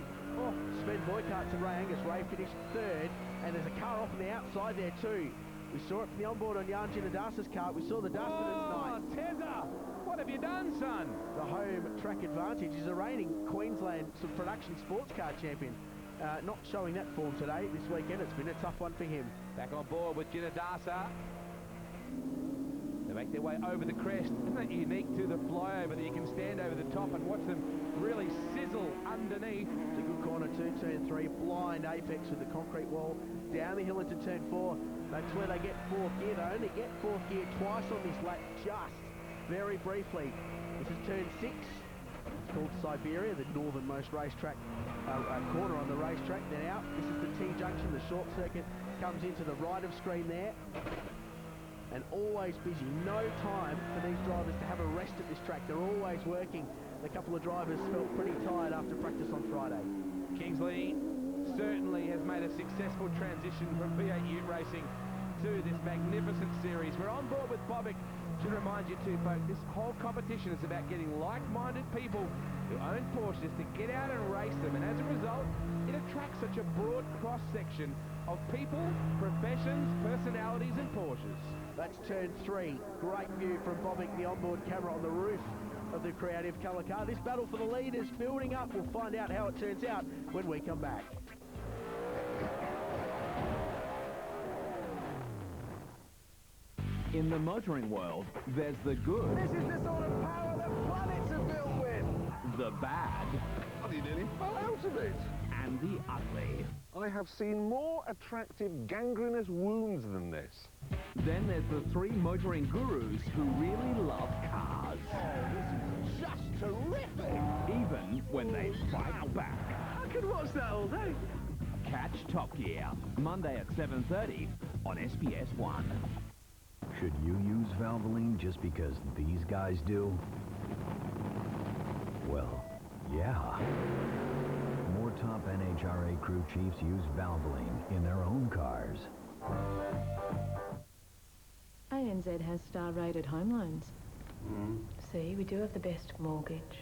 Sven Boykarts and Ray Angus. Ray finished third, and there's a car off on the outside there too. We saw it from the onboard on Jan Ginadas's car. We saw the Dustin and Tezza, what have you done, son? The home track advantage is a reigning Queensland production sports car champion. Not showing that form today, this weekend. It's been a tough one for him. Back on board with Ginadasa. They make their way over the crest. Isn't that unique to the flyover that you can stand over the top and watch them really sizzle underneath? It's a good corner too, turn 3, blind apex with the concrete wall. Down the hill into turn 4. That's where they get 4th gear. They only get 4th gear twice on this lap, just very briefly. This is turn 6. It's called Siberia, the northernmost racetrack, corner on the racetrack. Then out, this is the T-junction, the short circuit comes into the right of screen there. And always busy. No time for these drivers to have a rest at this track. They're always working. A couple of drivers felt pretty tired after practice on Friday. Kingsley certainly has made a successful transition from V8 Ute racing to this magnificent series. We're on board with Bobick. Should remind you too, folks, this whole competition is about getting like-minded people who own Porsches to get out and race them. And as a result, it attracts such a broad cross-section of people, professions, personalities and Porsches. That's turn 3. Great view from Bobick, the onboard camera on the roof of the creative colour car. This battle for the lead is building up. We'll find out how it turns out when we come back. In the motoring world, there's the good. This is the sort of power that planets are built with. The bad. He nearly fell out of it. And the ugly. I have seen more attractive gangrenous wounds than this. Then there's the 3 motoring gurus who really love cars. Oh, this is just terrific. Even when they fight back. I could watch that all day. Catch Top Gear, Monday at 7:30 on SBS 1. Should you use Valvoline just because these guys do? Well, yeah. More top NHRA crew chiefs use Valvoline in their own cars. ANZ has star-rated home loans. See, we do have the best mortgage.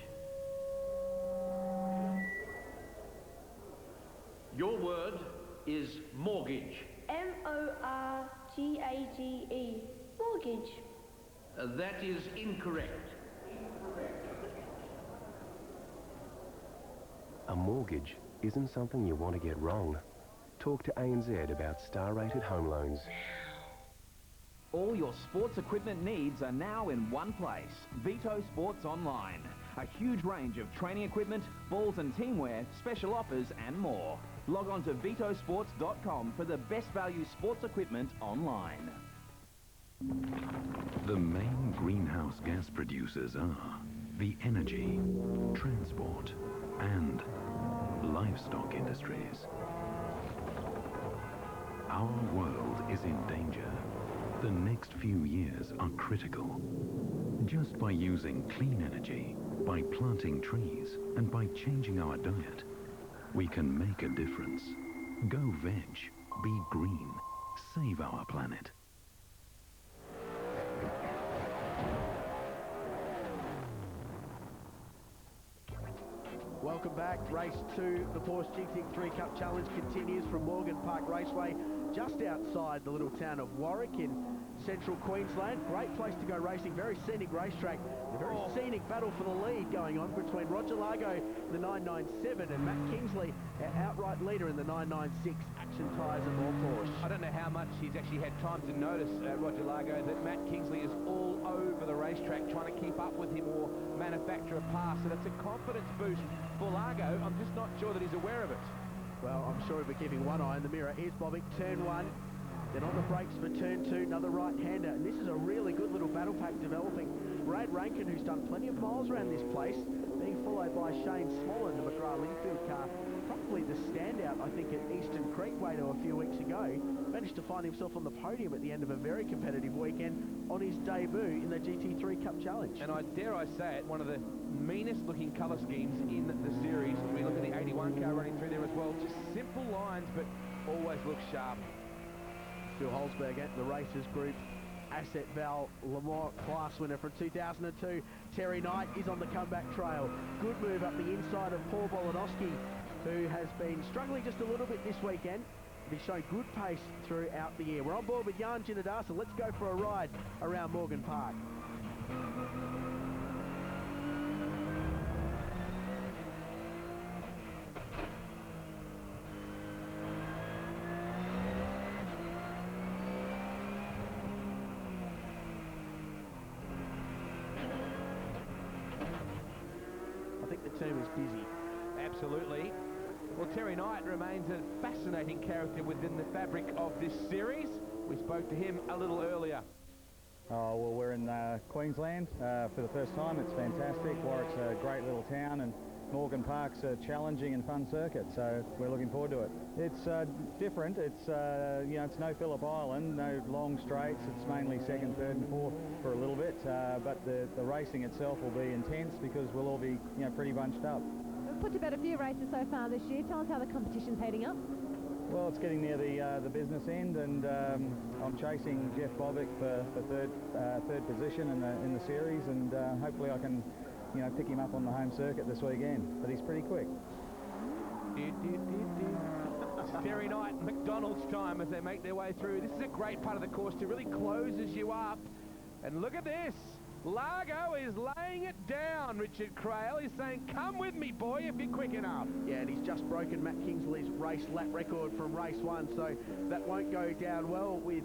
Your word is mortgage. M-O-R-G-A-G-E. Mortgage. That is incorrect. A mortgage isn't something you want to get wrong. Talk to ANZ about star-rated home loans. All your sports equipment needs are now in one place. Vito Sports Online. A huge range of training equipment, balls and teamwear, special offers and more. Log on to vitosports.com for the best value sports equipment online. The main greenhouse gas producers are the energy, transport and livestock industries. Our world is in danger. The next few years are critical. Just by using clean energy, by planting trees and by changing our diet, we can make a difference. Go veg, be green, save our planet. Welcome back. Race 2, the Porsche GT3 Cup Challenge continues from Morgan Park Raceway, just outside the little town of Warwick in central Queensland. Great place to go racing, very scenic racetrack. A very scenic battle for the lead going on between Roger Largo in the 997 and Matt Kingsley, our outright leader in the 996 Action Tyres and More Porsche. I don't know how much he's actually had time to notice, Roger Largo, that Matt Kingsley is all over the racetrack trying to keep up with him or manufacture a pass. So that's a confidence boost for Largo. I'm just not sure that he's aware of it. Well, I'm sure he'll be keeping one eye in the mirror. Here's Bobbick, turn 1. Then on the brakes for turn 2, another right-hander. And this is a really good little battle pack developing. Brad Rankin, who's done plenty of miles around this place, being followed by Shane Smollen, the McGrath-Lingfield car. Probably the standout, I think, at Eastern Creekway a few weeks ago. Managed to find himself on the podium at the end of a very competitive weekend on his debut in the GT3 Cup Challenge. And dare I say it, one of the meanest looking colour schemes in the series. We look at the 81 car running through there as well. Just simple lines, but always looks sharp. Phil Holzberger, the Racers Group Asset Val Le Mans class winner from 2002. Terry Knight is on the comeback trail. Good move up the inside of Paul Bolonowski, who has been struggling just a little bit this weekend. But he's shown good pace throughout the year. We're on board with Jan Ginadasa. Let's go for a ride around Morgan Park. Team is busy. Absolutely. Well, Terry Knight remains a fascinating character within the fabric of this series. We spoke to him a little earlier. Oh, well, we're in Queensland for the first time. It's fantastic. Warwick's a great little town, and Morgan Park's a challenging and fun circuit, so we're looking forward to it. It's different. It's you know, it's no Phillip Island, no long straights. It's mainly second, third, and fourth for a little bit. But the racing itself will be intense because we'll all be pretty bunched up. We've put to bed a few races so far this year. Tell us how the competition's heading up. Well, it's getting near the business end, and I'm chasing Jeff Bobbick for third position in the series, and hopefully I can pick him up on the home circuit this weekend. But he's pretty quick. Terry Knight, McDonald's time as they make their way through. This is a great part of the course to really closes you up. And look at this. Largo is laying it down, Richard Crail. He's saying, come with me, boy, if you're quick enough. Yeah, and he's just broken Matt Kingsley's race lap record from race 1, so that won't go down well with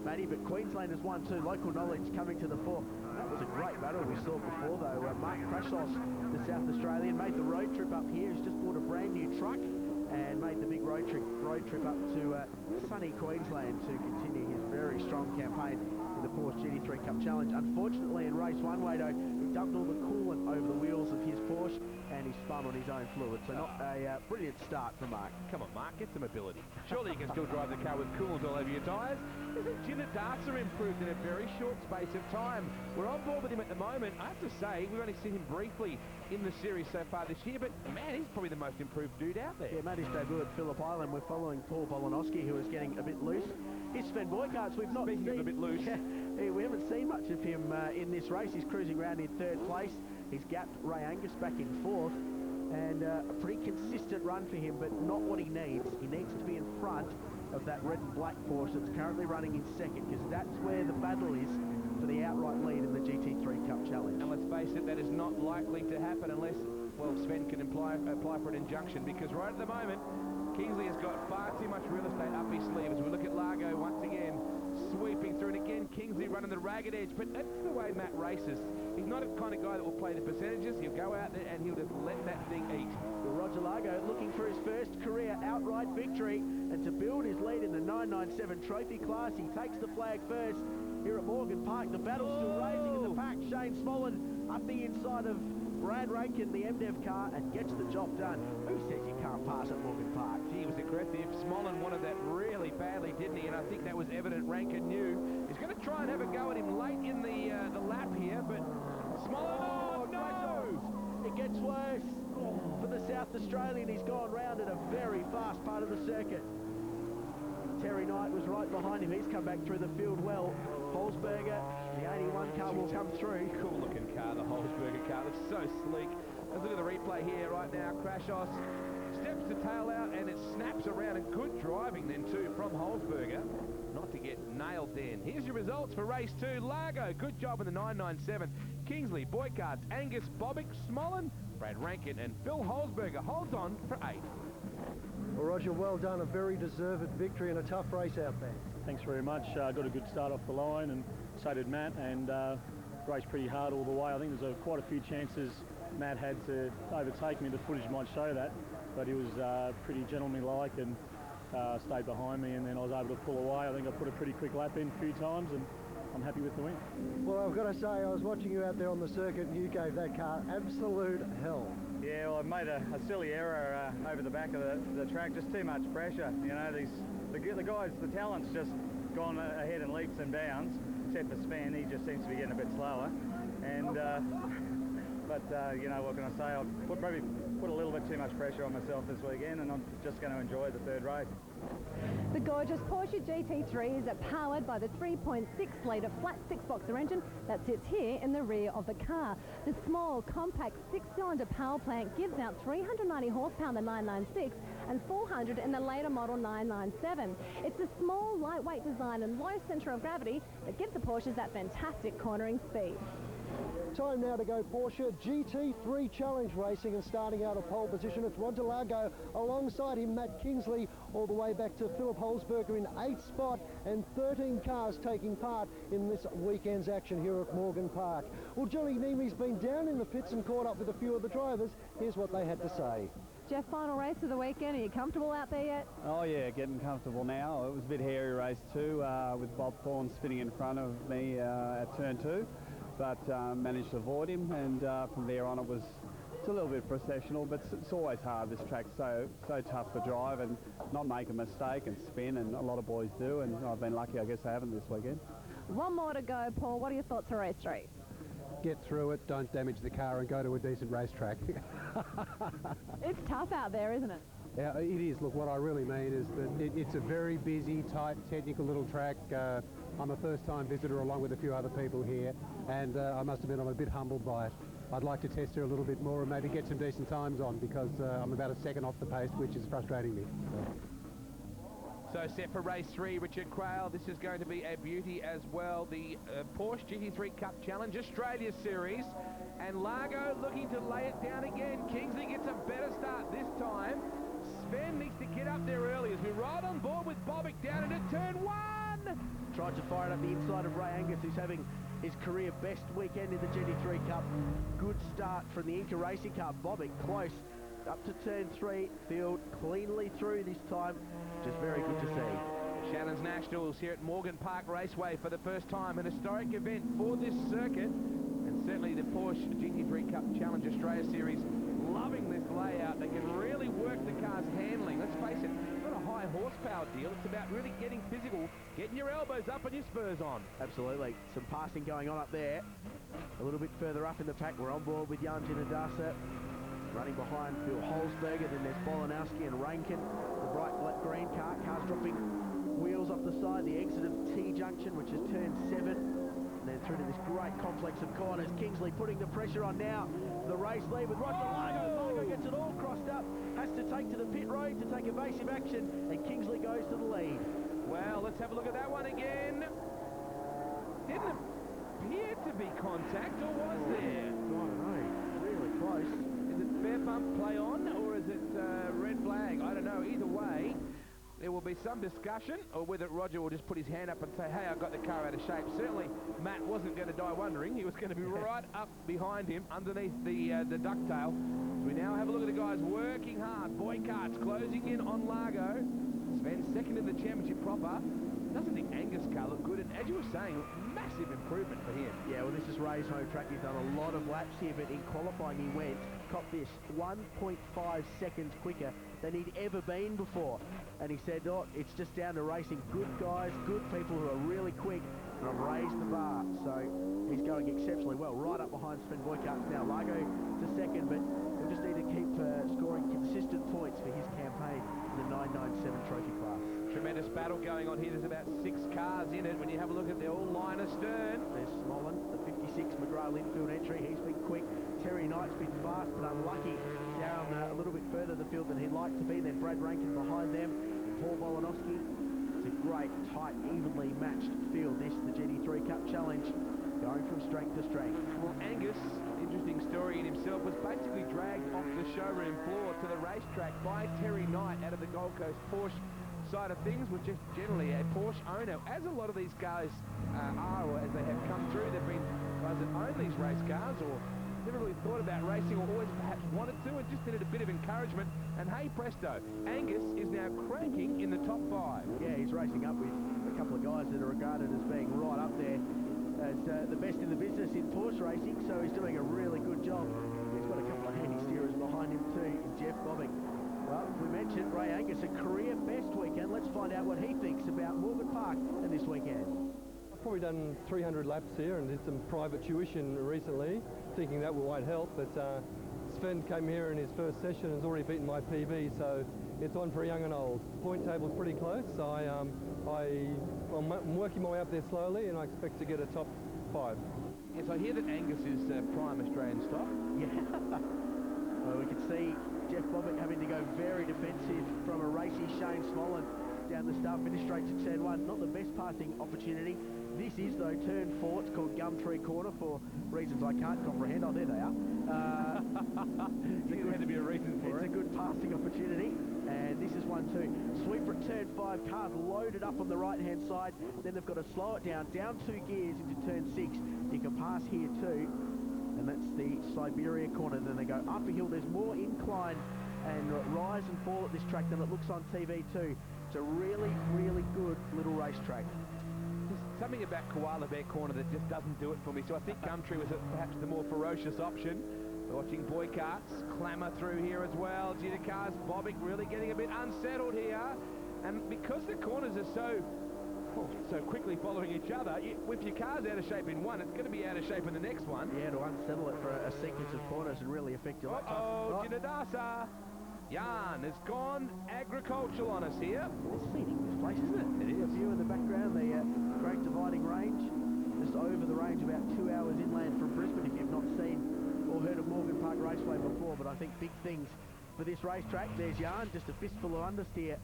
Matty, but Queensland has won too. Local knowledge coming to the fore. That was a great battle we saw before, though. Mark Krashos, the South Australian, made the road trip up here. He's just bought a brand new truck and made the big road trip up to sunny Queensland to continue his very strong campaign in the Porsche GT3 Cup Challenge. Unfortunately, in race 1, Wado, he dumped all the coolant over the wheels of his Porsche and he spun on his own fluid. So not a brilliant start for Mark. Come on, Mark, get some ability. Surely you can still drive the car with coolant all over your tyres. Isn't Ginadasa improved in a very short space of time? We're on board with him at the moment. I have to say, we've only seen him briefly in the series so far this year, but man, he's probably the most improved dude out there. Yeah, made his debut at Phillip Island. We're following Paul Bolonowski, who is getting a bit loose. His Sven Boykarts, we've not Speaking seen... of a bit loose. We haven't seen much of him in this race. He's cruising around in 3rd place. He's gapped Ray Angus back in 4th. and a pretty consistent run for him, but not what he needs. He needs to be in front of that red and black Porsche that's currently running in second, because that's where the battle is for the outright lead in the GT3 Cup Challenge. And let's face it, that is not likely to happen unless, well, Sven can apply for an injunction, because right at the moment, Kingsley has got far too much real estate up his sleeve. As we look at Largo once again, sweeping through, and again, Kingsley running the ragged edge, but that's the way Matt races. He's not a kind of guy that will play the percentages. He'll go out there and he'll just let that thing eat. Well, Roger Largo looking for his first career outright victory, and to build his lead in the 997 trophy class, he takes the flag first here at Morgan Park. The battle's still raging in the pack. Shane Smollen up the inside of Brad Rankin, the MDev car, and gets the job done. Who says you can't pass at Morgan Park? He was aggressive. Smollen wanted that really badly, didn't he? And I think that was evident. Rankin knew. He's going to try and have a go at him late in the lap here, but Smollen, no! It gets worse for the South Australian. He's gone round at a very fast part of the circuit. Terry Knight was right behind him. He's come back through the field well. Holzberger, the 81 car will come through. Cool looking car, the Holzberger car. Looks so sleek. Let's look at the replay here right now. Krashos steps the tail out and it snaps around, and good driving then too from Holzberger. Not to get nailed then. Here's your results for race 2. Largo, good job in the 997. Kingsley, Boycards, Angus, Bobick, Smollen, Brad Rankin and Phil Holzberger holds on for 8th. Well, Roger, well done. A very deserved victory and a tough race out there. Thanks very much. Got a good start off the line, and so did Matt, and raced pretty hard all the way. I think there's quite a few chances Matt had to overtake me. The footage might show that, but he was pretty gentlemanlike and stayed behind me, and then I was able to pull away. I think I put a pretty quick lap in a few times, and I'm happy with the win. Well, I've got to say, I was watching you out there on the circuit, and you gave that car absolute hell. Yeah, well, I made a silly error over the back of the track, just too much pressure. You know, the guys, the talent's just gone ahead in leaps and bounds, except for Sven. He just seems to be getting a bit slower. And but you know, what can I say? I've probably put a little bit too much pressure on myself this weekend, and I'm just going to enjoy the third race. The gorgeous Porsche GT3 is powered by the 3.6-litre flat six-boxer engine that sits here in the rear of the car. The small, compact six-cylinder power plant gives out 390 horsepower in the 996 and 400 in the later model 997. It's a small, lightweight design and low centre of gravity that gives the Porsches that fantastic cornering speed. Time now to go Porsche GT3 Challenge Racing, and starting out of pole position, it's Roger Largo. Alongside him, Matt Kingsley, all the way back to Philip Holzberger in 8th spot, and 13 cars taking part in this weekend's action here at Morgan Park. Well, Johnny Nemey's been down in the pits and caught up with a few of the drivers. Here's what they had to say. Jeff, final race of the weekend. Are you comfortable out there yet? Oh yeah, getting comfortable now. It was a bit hairy race too, with Bob Thorne spinning in front of me at turn 2. But managed to avoid him, and from there on it's a little bit processional, but it's always hard. This track's so tough to drive and not make a mistake and spin, and a lot of boys do, and I've been lucky, I guess I haven't this weekend. One more to go, Paul. What are your thoughts for race 3? Get through it, don't damage the car, and go to a decent racetrack. It's tough out there, isn't it? Yeah, it is. Look, what I really mean is that it's a very busy, tight, technical little track. I'm a first-time visitor along with a few other people here, and I must admit I'm a bit humbled by it. I'd like to test her a little bit more and maybe get some decent times on, because I'm about a second off the pace, which is frustrating me. So set for race 3, Richard Quayle. This is going to be a beauty as well. The Porsche GT3 Cup Challenge Australia Series. And Largo looking to lay it down again. Kingsley gets a better start this time. Sven needs to get up there early as we ride on board with Bobick down into turn 1. Tried to fire it up the inside of Ray Angus, who's having his career best weekend in the GT3 Cup. Good start from the Inca Racing car. Bobick close up to turn 3. Field cleanly through this time. Just very good to see. Shannon's Nationals here at Morgan Park Raceway for the first time. An historic event for this circuit. And certainly the Porsche GT3 Cup Challenge Australia Series loving this layout. They can really work the car's handling. Let's face it, it's not a high horsepower deal. It's about really getting physical, getting your elbows up and your spurs on. Absolutely. Some passing going on up there. A little bit further up in the pack, we're on board with Jan Ginadasa. Running behind Phil Holzberger, then there's Bolanowski and Rankin. The bright green car, cars dropping wheels off the side. The exit of T-junction, which is turn 7. And then through to this great complex of corners. Kingsley putting the pressure on now. The race lead with Roger Largo. Largo gets it all up, has to take to the pit road to take evasive action, and Kingsley goes to the lead. Well, let's have a look at that one again. Didn't appear to be contact, or was there? I don't know, really close. Is it fair bump play on, or is it red flag? I don't know. Either way, there will be some discussion, or whether Roger will just put his hand up and say, hey, I got the car out of shape. Certainly, Matt wasn't going to die wondering. He was going to be right up behind him, underneath the ducktail. So we now have a look at the guys working hard. Boycart's closing in on Largo. Sven second in the championship proper. Doesn't the Angus car look good? And as you were saying, massive improvement for him. Yeah, well, this is Ray's home track. He's done a lot of laps here, but in qualifying he went, cop this, 1.5 seconds quicker than he'd ever been before. And he said, oh, it's just down to racing good guys, good people who are really quick, and I've raised the bar. So he's going exceptionally well, right up behind Sven Boykarts now. Largo to second, but he'll just need to keep scoring consistent points for his campaign in the 997 trophy class. Tremendous battle going on here. There's about 6 cars in it. When you have a look at the all line astern. There's Smollen, the 56 McGrath infield entry. He's been quick. Terry Knight's been fast but unlucky down a little bit further the field than he'd like to be. Then Brad Rankin behind them. And Paul Volinovsky. It's a great, tight, evenly matched field. This, the GT3 Cup Challenge, going from strength to strength. Well, Angus, interesting story in himself, was basically dragged off the showroom floor to the racetrack by Terry Knight out of the Gold Coast Porsche side of things, which is generally a Porsche owner, as a lot of these guys are, or as they have come through. They've been guys that own these race cars, or never really thought about racing, or always perhaps wanted to, and just needed a bit of encouragement. And hey presto, Angus is now cranking in the top 5. Yeah, he's racing up with a couple of guys that are regarded as being right up there as the best in the business in Porsche racing, so he's doing a really good job. He's got a couple of handy steerers behind him too, in Jeff Bobick. Well, we mentioned Ray Angus, a career best weekend. Let's find out what he thinks about Morgan Park and this weekend. I've probably done 300 laps here and did some private tuition recently, thinking that might help, but Sven came here in his first session and has already beaten my PB, so it's on for young and old. Point table's pretty close. I'm working my way up there slowly, and I expect to get a top 5. Yes, I hear that Angus is prime Australian stock. Yeah. Well, we can see Jeff Bobick having to go very defensive from a racy Shane Smollen down the start, finish straight to turn 1. Not the best passing opportunity. This is, though, turn 4. It's called Gumtree Corner for reasons I can't comprehend. Oh, there they are. There had to be a reason for it. It's a good passing opportunity. And this is one too. Sweeper at turn 5. Cars loaded up on the right-hand side. Then they've got to slow it down 2 gears into turn 6. You can pass here too. And that's the Siberia corner. Then they go up a hill. There's more incline and rise and fall at this track than it looks on TV too. It's a really, really good little racetrack. There's something about Koala Bear Corner that just doesn't do it for me. So I think Gumtree was perhaps the more ferocious option. We're watching Boykarts clamour through here as well. Cars, Bobick really getting a bit unsettled here. And because the corners are so quickly following each other, if your car's out of shape in one, it's going to be out of shape in the next one. Yeah, to unsettle it for a sequence of corners and really affect your lap time. Uh-oh, Ginadasa. Jan has gone agricultural on us here. It's scenic, this place, isn't it? It is. The view in the background, the Great Dividing Range, just over the range, about 2 hours inland from Brisbane, if you've not seen or heard of Morgan Park Raceway before. But I think big things for this racetrack. There's Jan, just a fistful of understeer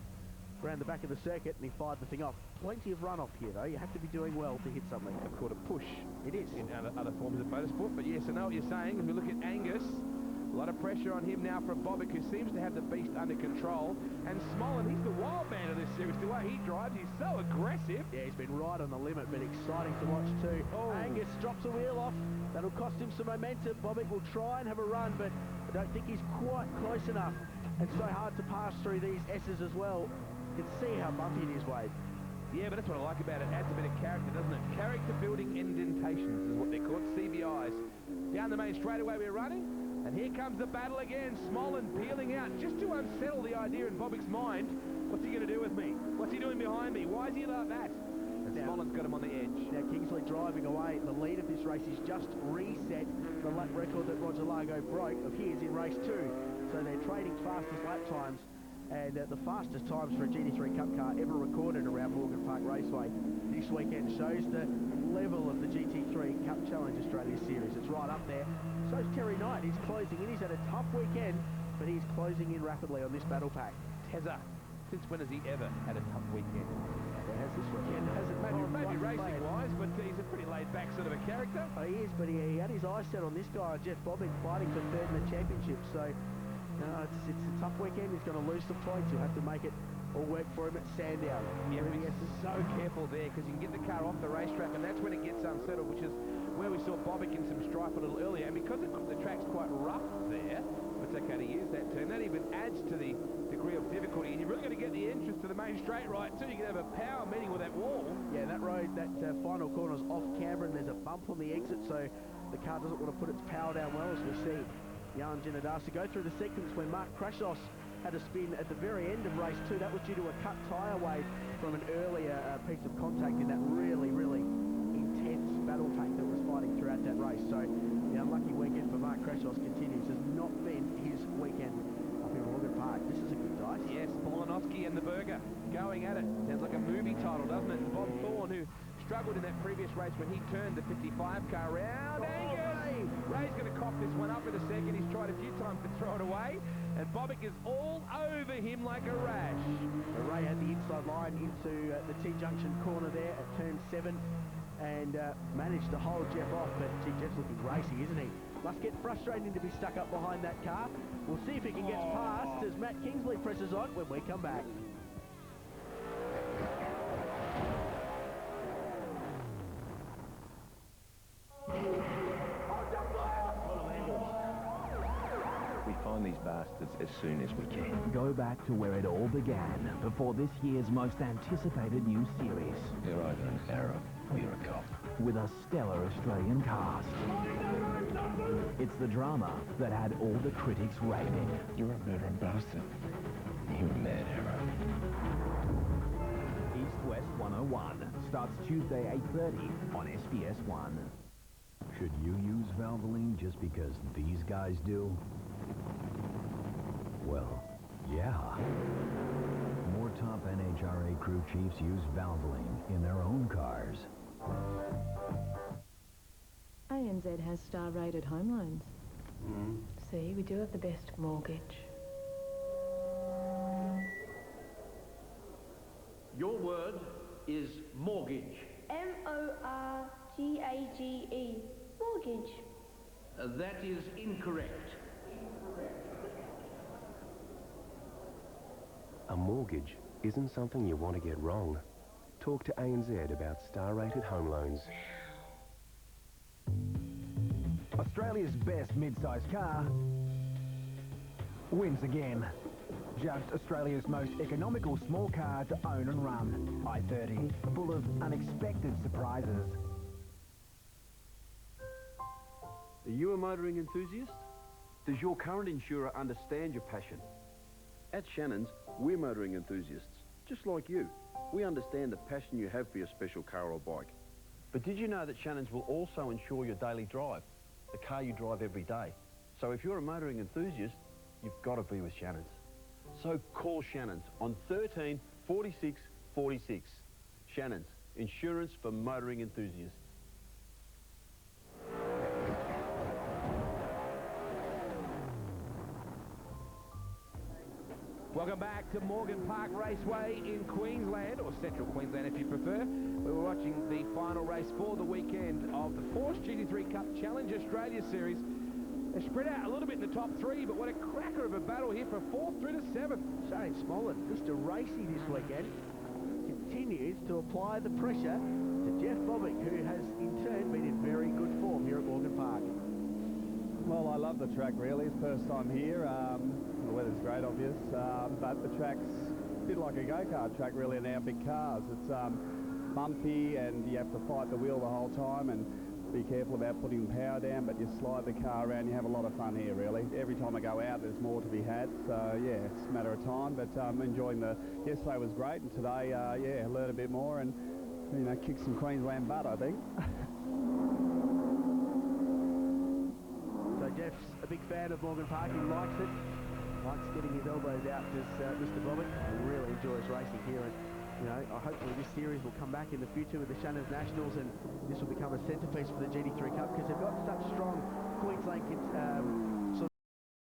around the back of the circuit, and he fired the thing off. Plenty of runoff here, though. You have to be doing well to hit something. It's called a push. It is. In other forms of motorsport. But yes, I know what you're saying. If we look at Angus, a lot of pressure on him now from Bobick, who seems to have the beast under control. And Smollen, he's the wild man of this series. The way he drives, he's so aggressive. Yeah, he's been right on the limit, but exciting to watch too. Oh. Angus drops a wheel off. That'll cost him some momentum. Bobick will try and have a run, but I don't think he's quite close enough. It's so hard to pass through these S's as well. You can see how bumpy it is, Wade. Yeah, but that's what I like about it. Adds a bit of character, doesn't it? Character building indentations is what they're called, CBIs. Down the main straightaway we're running. And here comes the battle again. Smollen peeling out just to unsettle the idea in Bobick's mind. What's he going to do with me? What's he doing behind me? Why is he like that? And Smollen's got him on the edge. Now Kingsley driving away. The lead of this race is just reset the lap record that Roger Largo broke of his in race 2. So they're trading fastest lap times. And the fastest times for a GT3 Cup car ever recorded around Morgan Park Raceway this weekend shows the level of the GT3 Cup Challenge Australia Series. It's right up there. So's Terry Knight. He's closing in. He's had a tough weekend, but he's closing in rapidly on this battle pack. Tezza, since when has he ever had a tough weekend? Well, has this weekend, hasn't Maybe racing-wise, but he's a pretty laid-back sort of a character. Oh, he is, but he had his eyes set on this guy, Jeff Bobick, fighting for third in the championship. So, it's a tough weekend. He's going to lose some points. He'll have to make it all work for him at Sandown. Yeah, but he's so careful there because you can get the car off the racetrack, and that's when it gets unsettled, which is where we saw Bobick in some strife a little earlier. And because the track's quite rough there, it's okay to use that turn. That even adds to the degree of difficulty, and you're really going to get the entrance to the main straight right too. You can have a power meeting with that wall. Yeah, that road, that final corner's off camber, and there's a bump on the exit, so the car doesn't want to put its power down well, as we see Jan Genadasa go through the sequence where Mark Krashos had a spin at the very end of race 2. That was due to a cut tyre wave from an earlier piece of contact in that really, really intense battle pack that was fighting throughout that race. So the unlucky weekend for Mark Krashos continues. Has not been his weekend up in Morgan Park. This is a good dice. Yes, Bolonovsky and the Burger going at it. Sounds like a movie title, doesn't it? And Bob Thorne, who struggled in that previous race when he turned the 55 car around. Ray's going to cough this one up in a second. He's tried a few times to throw it away, and Bobick is all over him like a rash. Ray had the inside line into the T-junction corner there at turn 7 and managed to hold Jeff off, but gee, Jeff's looking racy, isn't he? Must get frustrating to be stuck up behind that car. We'll see if he can get past as Matt Kingsley presses on when we come back. We find these bastards as soon as we can. Go back to where it all began, before this year's most anticipated new series. You're either an Arab or you're a cop. With a stellar Australian cast. It's the drama that had all the critics raving. You're a murdering bastard. You're a mad Arab. East West 101 starts Tuesday 8:30 on SBS 1. Should you use Valvoline just because these guys do? Well, yeah. More top NHRA crew chiefs use Valvoline in their own cars. ANZ has star-rated home loans. See, we do have the best mortgage. Your word is mortgage. M-O-R-G-A-G-E. Mortgage. That is incorrect. A mortgage isn't something you want to get wrong. Talk to ANZ about star-rated home loans. Australia's best mid-sized car wins again. Just Australia's most economical small car to own and run. I-30, full of unexpected surprises. Are you a motoring enthusiast? Does your current insurer understand your passion? At Shannon's, we're motoring enthusiasts, just like you. We understand the passion you have for your special car or bike. But did you know that Shannon's will also insure your daily drive, the car you drive every day? So if you're a motoring enthusiast, you've got to be with Shannon's. So call Shannon's on 13 46 46. Shannon's, insurance for motoring enthusiasts. Welcome back to Morgan Park Raceway in Queensland, or Central Queensland if you prefer. We were watching the final race for the weekend of the Porsche GT3 Cup Challenge Australia Series. They're spread out a little bit in the top 3, but what a cracker of a battle here for 4th through to 7th. Shane Smollett, Mr. Racy this weekend, continues to apply the pressure to Jeff Bobick, who has in turn been in very good form here at Morgan Park. Well, I love the track really. It's first time here. The weather's great, obvious, but the track's a bit like a go-kart track really in our big cars. It's bumpy and you have to fight the wheel the whole time and be careful about putting power down, but you slide the car around. You have a lot of fun here really. Every time I go out there's more to be had, so yeah, it's a matter of time, but enjoying yesterday was great, and today yeah, learn a bit more and, you know, kick some Queensland butt, I think. So Jeff's a big fan of Morgan Park. He likes it. Likes getting his elbows out, does Mr. Bobick. He really enjoys racing here, and you know, hopefully this series will come back in the future with the Shannon's Nationals, and this will become a centrepiece for the GT3 Cup because they've got such strong Queensland